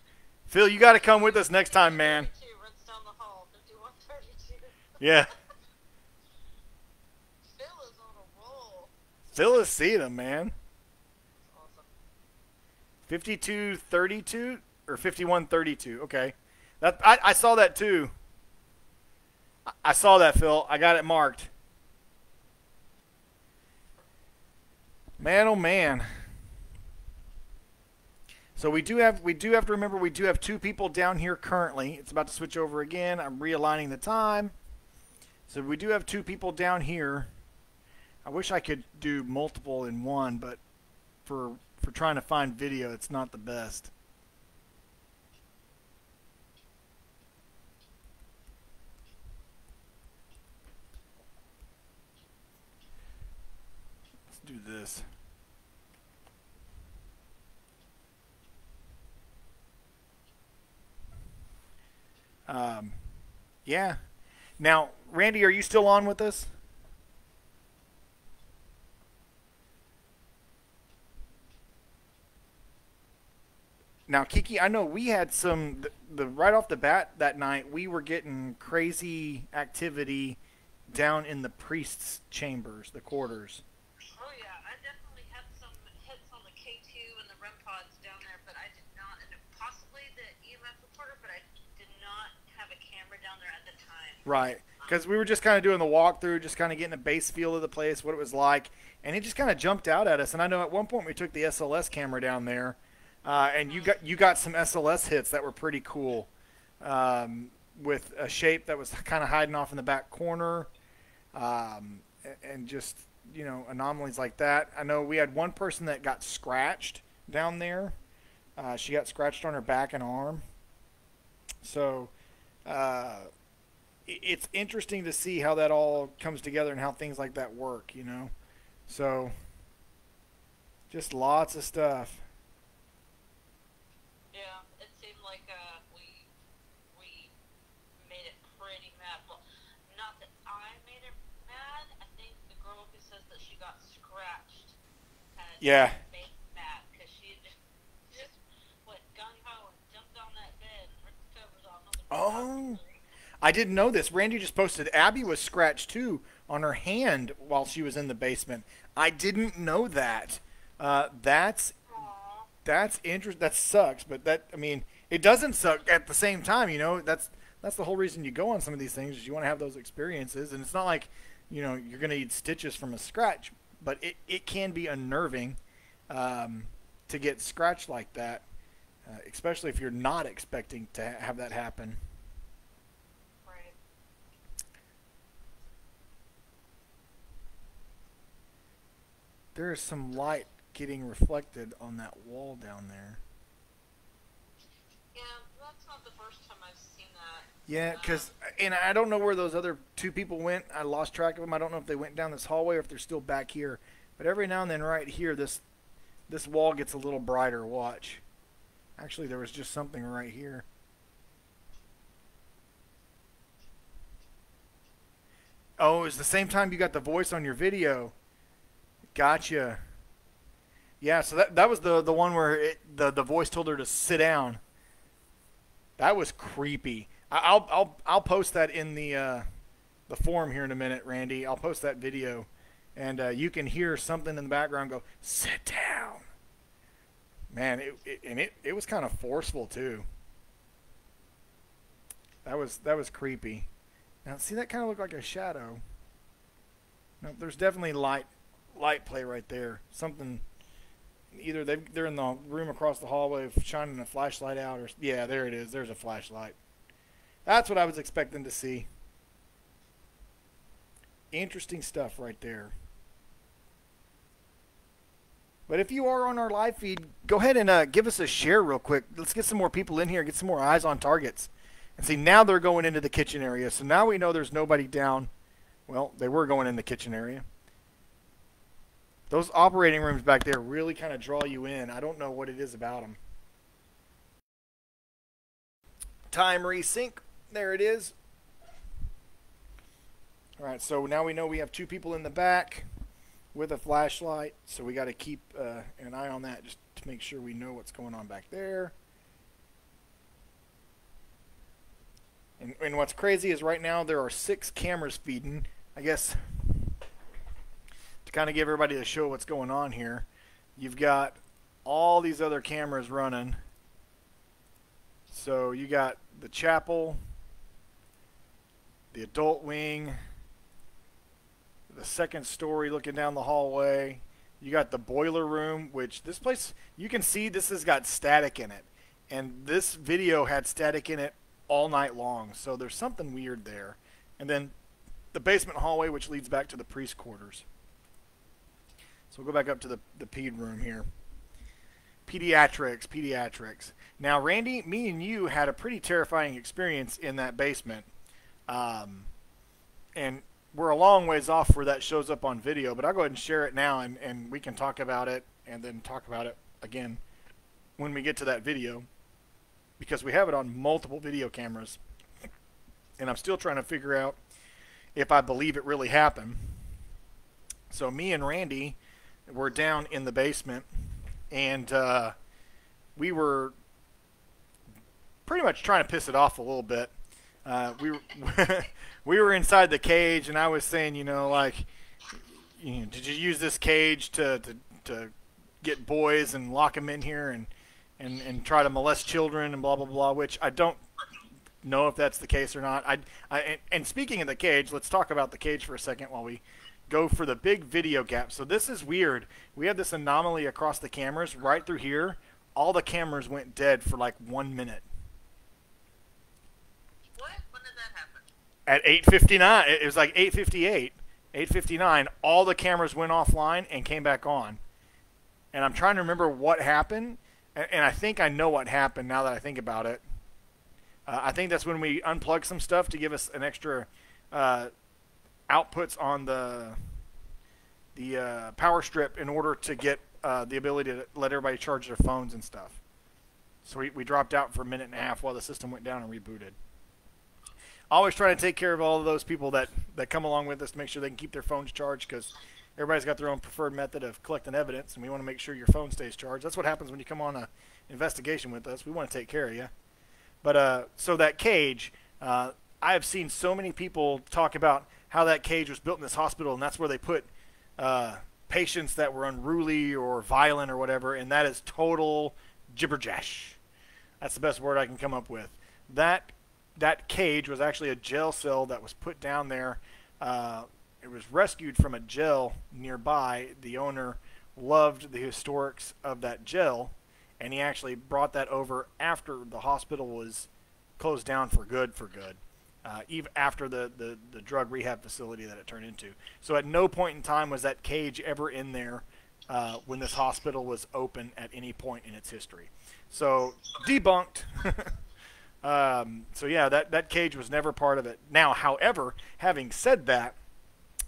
Phil, you got to come with us next time, man. Runs down the hall, 5132. Yeah. Phil is on a roll. Phil is seeing him, man. Awesome. 5232 or 5132. Okay. I saw that too. I saw that, Phil. I got it marked. Man, oh man. So we do have to remember we do have two people down here currently. It's about to switch over again. I'm realigning the time. So we do have two people down here. I wish I could do multiple in one, but for trying to find video, it's not the best. Let's do this. Yeah. Now, Randy, are you still on with us? Now, Kiki, I know we had the right off the bat that night, we were getting crazy activity down in the priest's chambers, the quarters. Oh yeah, I definitely had some hits on the K2 and the REM pods down there, but I did not, and possibly the EMF recorder, but I did not have a camera down there at the time. Right, because we were just kind of doing the walkthrough, just kind of getting a base feel of the place, what it was like, and it just kind of jumped out at us. And I know at one point we took the SLS camera down there, and you got some SLS hits that were pretty cool, with a shape that was kind of hiding off in the back corner, and just, you know, anomalies like that. I know we had one person that got scratched down there. She got scratched on her back and arm. So it's interesting to see how that all comes together and how things like that work, you know. So just lots of stuff. Yeah, it seemed like we made it pretty mad. Well, not that I made it mad. I think the girl who says that she got scratched Yeah. made me mad because she just went gung ho and jumped on that bed and ripped the covers off. Oh, I didn't know this. Randy just posted Abby was scratched too on her hand while she was in the basement. I didn't know that. That's interesting. That sucks, but I mean, it doesn't suck at the same time. You know, that's the whole reason you go on some of these things is you want to have those experiences, and it's not like, you know, you're going to need stitches from a scratch, but it can be unnerving to get scratched like that, especially if you're not expecting to have that happen. Right. There is some light getting reflected on that wall down there. Yeah, that's not the first time I've seen that. Yeah, and I don't know where those other two people went. I lost track of them. I don't know if they went down this hallway or if they're still back here. But every now and then right here, this wall gets a little brighter. Watch. Actually, there was just something right here. Oh, it was the same time you got the voice on your video. Gotcha. Yeah, so that was the one where the voice told her to sit down. That was creepy. I'll post that in the forum here in a minute, Randy. I'll post that video, and you can hear something in the background go, "Sit down." Man, it was kind of forceful too. That was creepy. Now, see, that kind of looked like a shadow. No, there's definitely light play right there. Something. Either they're in the room across the hallway shining a flashlight out, or yeah, there it is. There's a flashlight. That's what I was expecting to see. Interesting stuff right there. But if you are on our live feed, go ahead and give us a share real quick. Let's get some more people in here, get some more eyes on targets. And see, now they're going into the kitchen area. So now we know there's nobody down. Well, they were going in the kitchen area. Those operating rooms back there really kind of draw you in. I don't know what it is about them. Time resync. There it is. All right, so now we know we have two people in the back with a flashlight. So we got to keep an eye on that just to make sure we know what's going on back there. And what's crazy is right now there are 6 cameras feeding. I guess to kind of give everybody a show what's going on here. You've got all these other cameras running. So you got the chapel, the adult wing, the second story looking down the hallway. You got the boiler room, which this place, you can see this has got static in it. And this video had static in it all night long. So there's something weird there. And then the basement hallway, which leads back to the priest quarters. So we'll go back up to the ped room here. Pediatrics. Now, Randy, me and you had a pretty terrifying experience in that basement. And we're a long ways off where that shows up on video, but I'll go ahead and share it now, and we can talk about it and then talk about it again when we get to that video, because we have it on multiple video cameras, and I'm still trying to figure out if I believe it really happened. So me and Randy were down in the basement, and we were pretty much trying to piss it off a little bit. We were inside the cage, and I was saying, like, did you use this cage to get boys and lock them in here and try to molest children and blah blah blah? Which I don't know if that's the case or not. And speaking of the cage, let's talk about the cage for a second while we go for the big video gap. So this is weird. We have this anomaly across the cameras right through here. All the cameras went dead for like 1 minute. At 8:59, it was like 8:58, 8:59, all the cameras went offline and came back on. And I'm trying to remember what happened, and I think I know what happened now that I think about it. I think that's when we unplugged some stuff to give us an extra outputs on the power strip in order to get the ability to let everybody charge their phones and stuff. So we dropped out for a minute and a half while the system went down and rebooted. Always trying to take care of all of those people that come along with us to make sure they can keep their phones charged, because everybody's got their own preferred method of collecting evidence, and we want to make sure your phone stays charged. That's what happens when you come on an investigation with us. We want to take care of you. But so that cage, I have seen so many people talk about how that cage was built in this hospital, and that's where they put patients that were unruly or violent or whatever, and that is total jibberjash. That's the best word I can come up with. That cage was actually a jail cell that was put down there. It was rescued from a jail nearby. The owner loved the historics of that jail, and he actually brought that over after the hospital was closed down for good, even after the drug rehab facility that it turned into. So at no point in time was that cage ever in there when this hospital was open at any point in its history. So debunked. So yeah, that cage was never part of it. Now, however, having said that,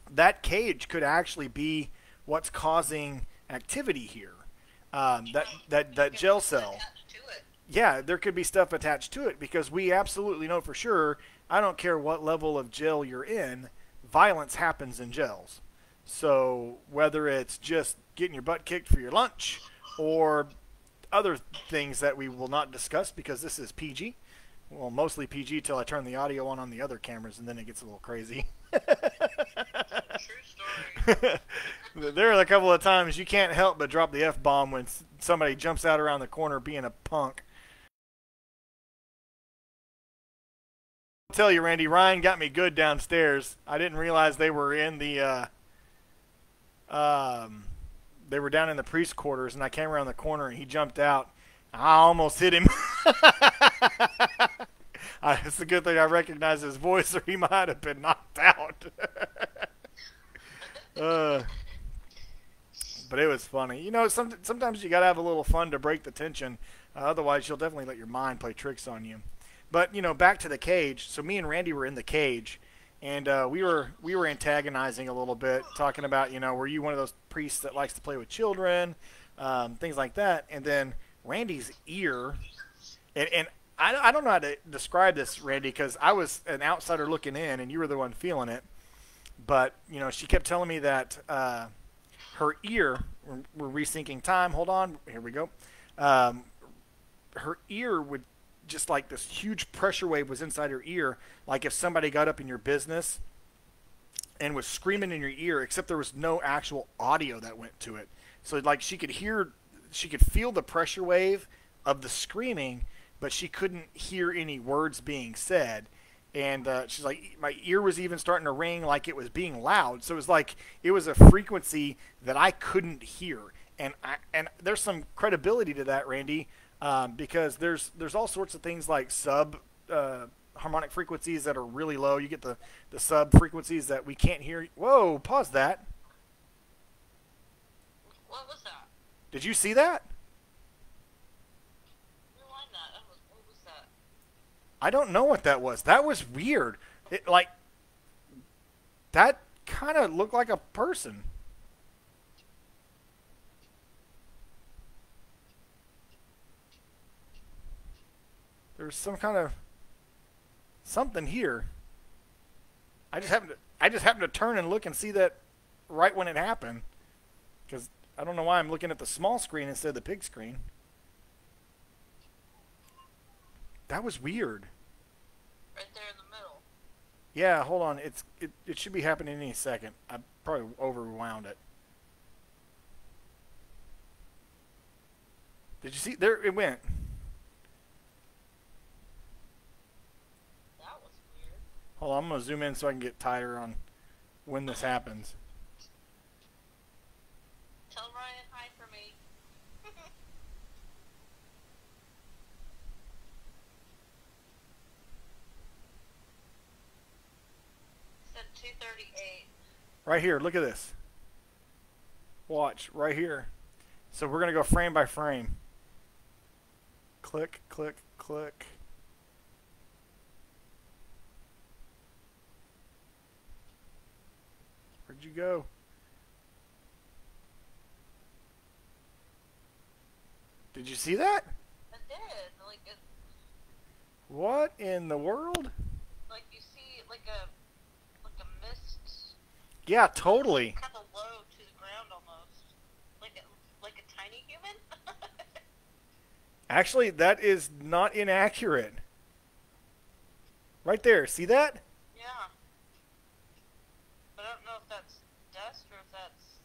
that cage could actually be what's causing activity here. That jail cell. Yeah, there could be stuff attached to it, because we absolutely know for sure, I don't care what level of jail you're in, violence happens in jails. So whether it's just getting your butt kicked for your lunch or other things that we will not discuss because this is PG. Well, mostly PG till I turn the audio on the other cameras, and then it gets a little crazy. True story. There are a couple of times you can't help but drop the F-bomb when somebody jumps out around the corner being a punk. I'll tell you, Randy, Ryan got me good downstairs. I didn't realize they were in the they were down in the priest quarters, and I came around the corner and he jumped out. I almost hit him. It's a good thing I recognized his voice, or he might have been knocked out. But it was funny. Sometimes you got to have a little fun to break the tension. Otherwise, you'll definitely let your mind play tricks on you. But, back to the cage. So me and Randy were in the cage, and we were antagonizing a little bit, talking about, were you one of those priests that likes to play with children, things like that. And then Randy's ear, and I don't know how to describe this, Randy, because I was an outsider looking in, and you were the one feeling it. But, she kept telling me that her ear, we're resyncing time, hold on, here we go. Her ear would, just like this huge pressure wave was inside her ear, like if somebody got up in your business and was screaming in your ear, except there was no actual audio that went to it. So, like, she could hear she could feel the pressure wave of the screaming, but she couldn't hear any words being said. And she's like, my ear was even starting to ring like it was being loud. So it was like it was a frequency that I couldn't hear. And there's some credibility to that, Randy, because there's all sorts of things like sub harmonic frequencies that are really low. You get the sub frequencies that we can't hear. Whoa, pause that. What was that? Did you see that? Rewind that. What was that? I don't know what that was. That was weird. It, like, that kind of looked like a person. There's some kind of something here. I just happened to turn and look and see that right when it happened, because I don't know why I'm looking at the small screen instead of the big screen. That was weird. Right there in the middle. Yeah, hold on. It should be happening any second. I probably overwound it. Did you see? There it went. That was weird. Hold on, I'm going to zoom in so I can get tighter on when this happens. Tell Ryan hi for me. Said 2:38. Right here, look at this. Watch, right here. So we're going to go frame by frame. Click, click, click. Where'd you go? Did you see that? I did. Like it, What in the world? like you see like a mist. Yeah, totally. Kind of low to the ground almost. Like a tiny human. Actually, that is not inaccurate. Right there, see that? Yeah. But I don't know if that's dust or if that's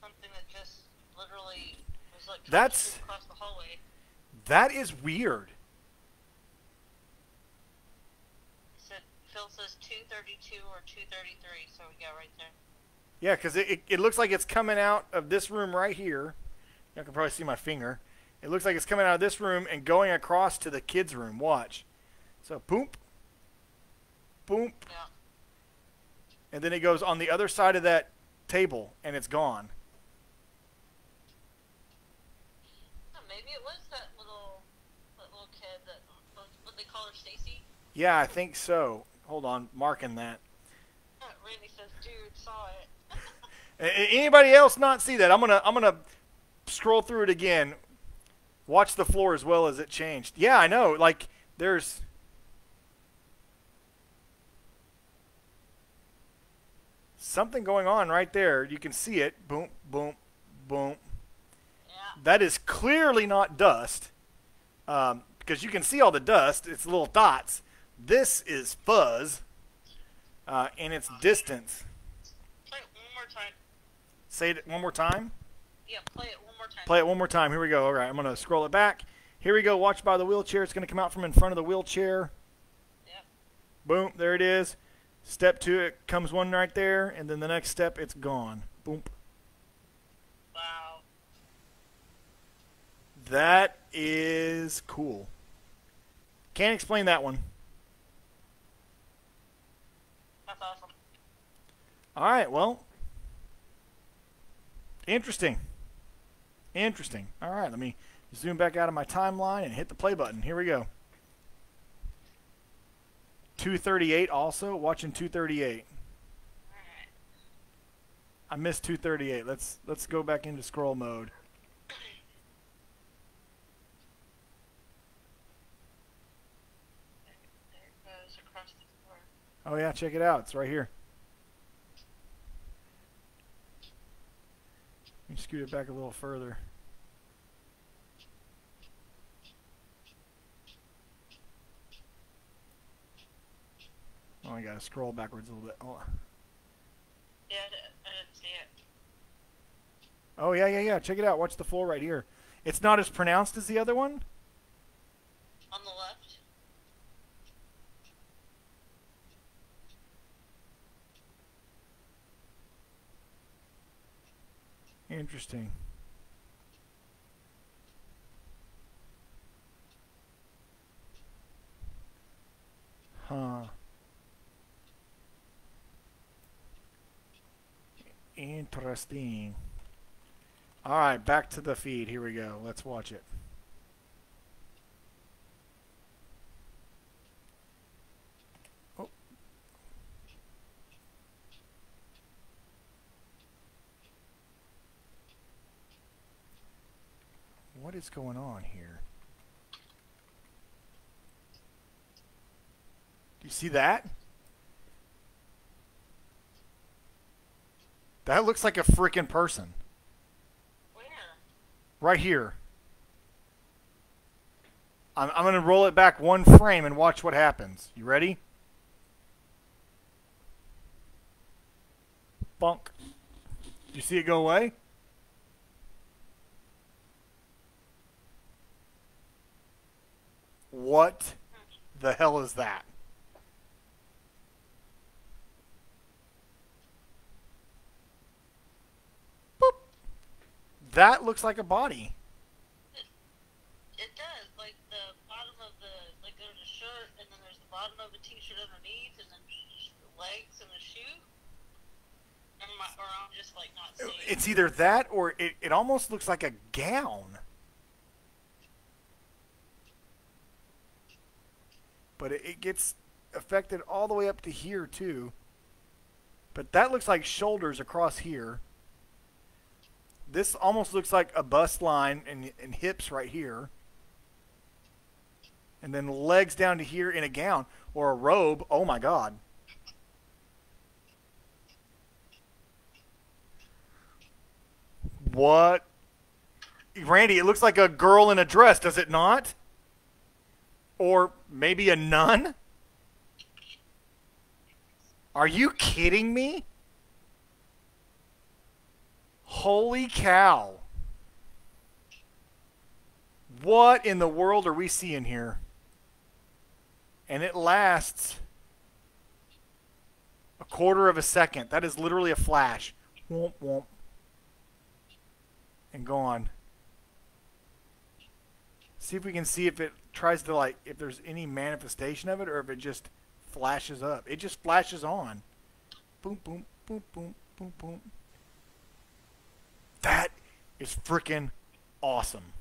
something that just literally was like trying to shoot across the hallway. That is weird. Said Phil says 2:32 or 2:33, so we got right there. Yeah, because it looks like it's coming out of this room right here. You can probably see my finger. It looks like it's coming out of this room and going across to the kids' room. Watch. So, boom, boom, Yeah. and then it goes on the other side of that table, and it's gone. Maybe it was that little kid that what they call her, Stacy. Yeah, I think so. Hold on, marking that. Randy says, "Dude, saw it." Anybody else not see that? I'm gonna scroll through it again. Watch the floor as well as it changed. Yeah, I know. Like there's something going on right there. You can see it. Boom, boom, boom. Yeah. That is clearly not dust, because you can see all the dust. It's little dots. This is fuzz, and it's distance. Play it one more time. Say it one more time. Yeah, play it one more time. Play it one more time. Here we go. All right, I'm going to scroll it back. Here we go. Watch by the wheelchair. It's going to come out from in front of the wheelchair. Yep. Boom. There it is. Step 2, it comes one right there, and then the next step, it's gone. Boom. Wow. That is cool. Can't explain that one. That's awesome. All right, well, interesting. Interesting. All right, let me zoom back out of my timeline and hit the play button. Here we go. 238 also, watching 238. Alright. I missed 238. Let's go back into scroll mode. There it goes across the floor. Oh yeah, check it out. It's right here. Let me scoot it back a little further. Oh, I gotta scroll backwards a little bit. Oh, Yeah, I didn't see it. oh yeah. Check it out. Watch the floor right here. It's not as pronounced as the other one? On the left. Interesting. Huh. Interesting. All right, back to the feed. Here we go. Let's watch it. Oh. What is going on here? Do you see that? That looks like a freaking person. Where? Right here. I'm going to roll it back one frame and watch what happens. You ready? Bonk. You see it go away? What the hell is that? Boop. That looks like a body. It does. Like the bottom of the, like there's a shirt, and then there's the bottom of the t-shirt underneath, and then the legs and the shoe. Or I'm just like not seeing. It's either that or it almost looks like a gown. But it gets affected all the way up to here too. But that looks like shoulders across here. This almost looks like a bust line and hips right here. And then legs down to here in a gown or a robe. Oh my God. What? Randy, it looks like a girl in a dress, does it not? Or maybe a nun? Are you kidding me? Holy cow. What in the world are we seeing here? And it lasts a quarter of a second. That is literally a flash. Womp, womp. And gone. See if we can see if it tries to, like, if there's any manifestation of it or if it just flashes up. It just flashes on. Boom, boom, boom, boom, boom, boom. That is freaking awesome.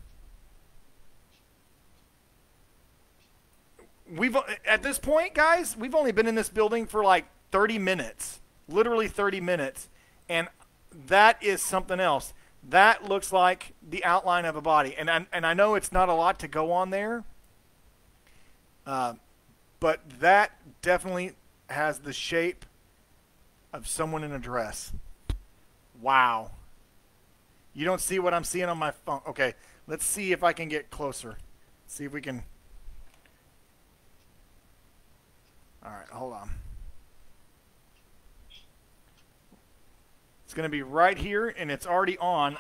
At this point, guys, we've only been in this building for like 30 minutes. Literally 30 minutes. And that is something else. That looks like the outline of a body. And I know it's not a lot to go on there. But that definitely has the shape of someone in a dress. Wow. You don't see what I'm seeing on my phone. Okay, let's see if I can get closer. See if we can. All right, hold on. It's going to be right here, and it's already on.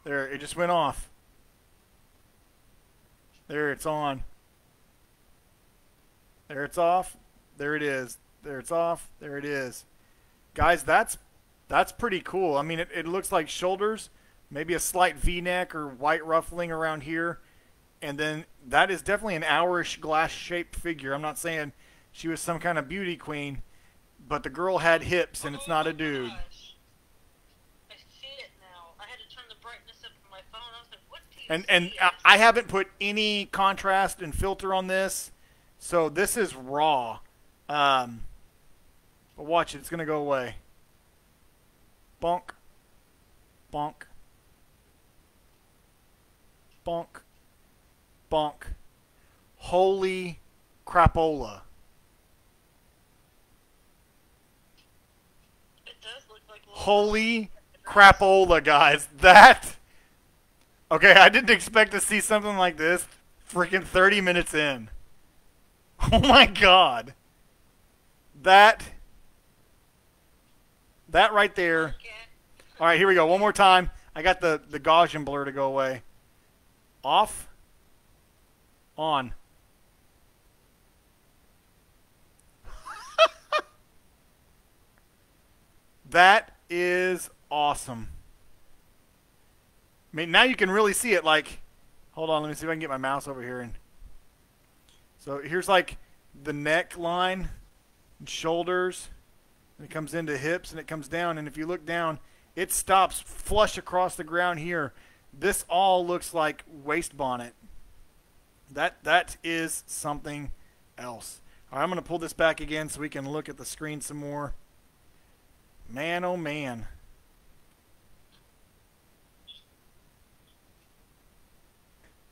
There, it just went off. There, it's on. There, it's off. There it is. There, it's off. There it is. Guys, that's pretty cool. I mean, it looks like shoulders, maybe a slight V-neck or white ruffling around here. And then that is definitely an owlish glass-shaped figure. I'm not saying she was some kind of beauty queen, but the girl had hips, and it's not a dude. Gosh. I see it now. I had to turn the brightness up on my phone. I was like, what do you And see? I haven't put any contrast and filter on this, so this is raw. But watch it. It's going to go away. Bonk. Bonk. Bonk. Bonk. Holy crapola. It does look like Holy crapola, guys. That... Okay, I didn't expect to see something like this freaking 30 minutes in. Oh my God. That That right there. Okay. All right, here we go. One more time. I got the Gaussian blur to go away. Off. On. That is awesome. I mean, now you can really see it. Like, hold on, let me see if I can get my mouse over here. And so here's like the neck line and shoulders. And it comes into hips and it comes down. And if you look down, it stops flush across the ground here. This all looks like waist bonnet. That is something else. All right, I'm going to pull this back again so we can look at the screen some more. Man, oh man.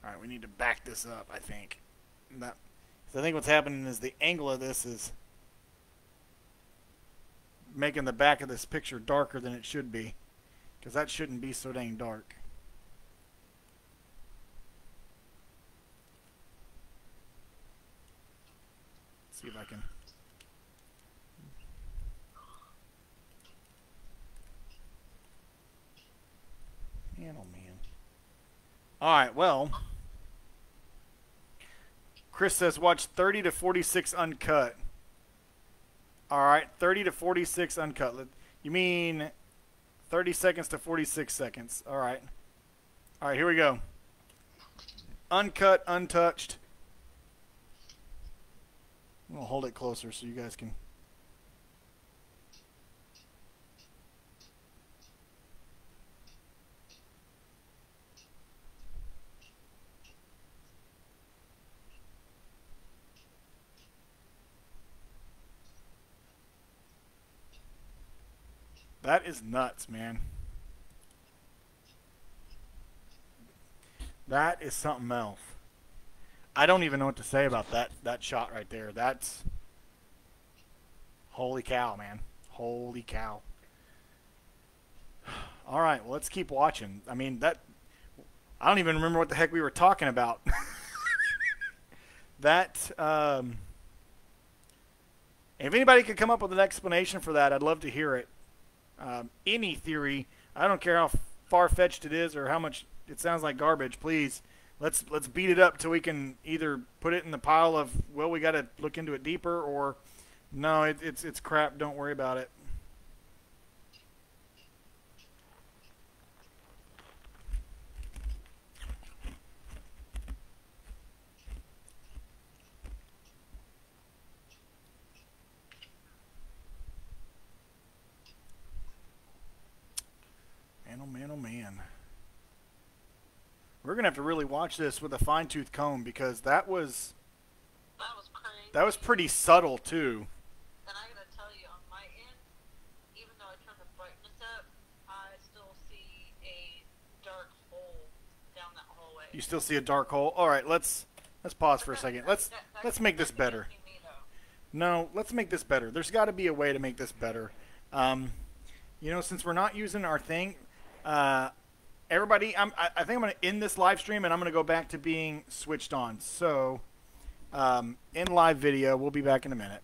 All right, we need to back this up, I think. I think what's happening is the angle of this is making the back of this picture darker than it should be, because that shouldn't be so dang dark. Let's see if I can. Man, oh man. All right, well, Chris says watch 30 to 46 uncut. All right, 30 to 46 uncut. You mean 30 seconds to 46 seconds. All right. All right, here we go. Uncut, untouched. I'm going to hold it closer so you guys can. That is nuts, man. That is something else. I don't even know what to say about that shot right there. That's holy cow, man. Holy cow. All right, well, let's keep watching. I mean, I don't even remember what the heck we were talking about. If anybody could come up with an explanation for that, I'd love to hear it. Any theory, I don't care how far-fetched it is or how much it sounds like garbage, please, let's beat it up till we can either put it in the pile of, well, we got to look into it deeper, or no, it's crap, don't worry about it. Man, oh man, oh man. We're going to have to really watch this with a fine-tooth comb, because that was crazy. That was pretty subtle, too. And I gotta tell you, on my end, even though I turn the brightness up, I still see a dark hole down that hallway. You still see a dark hole? All right, let's pause for a second. Let's make this better. No, let's make this better. There's got to be a way to make this better. You know, since we're not using our thing, everybody, I think I'm going to end this live stream, and I'm going to go back to being switched on. So, in live video, we'll be back in a minute.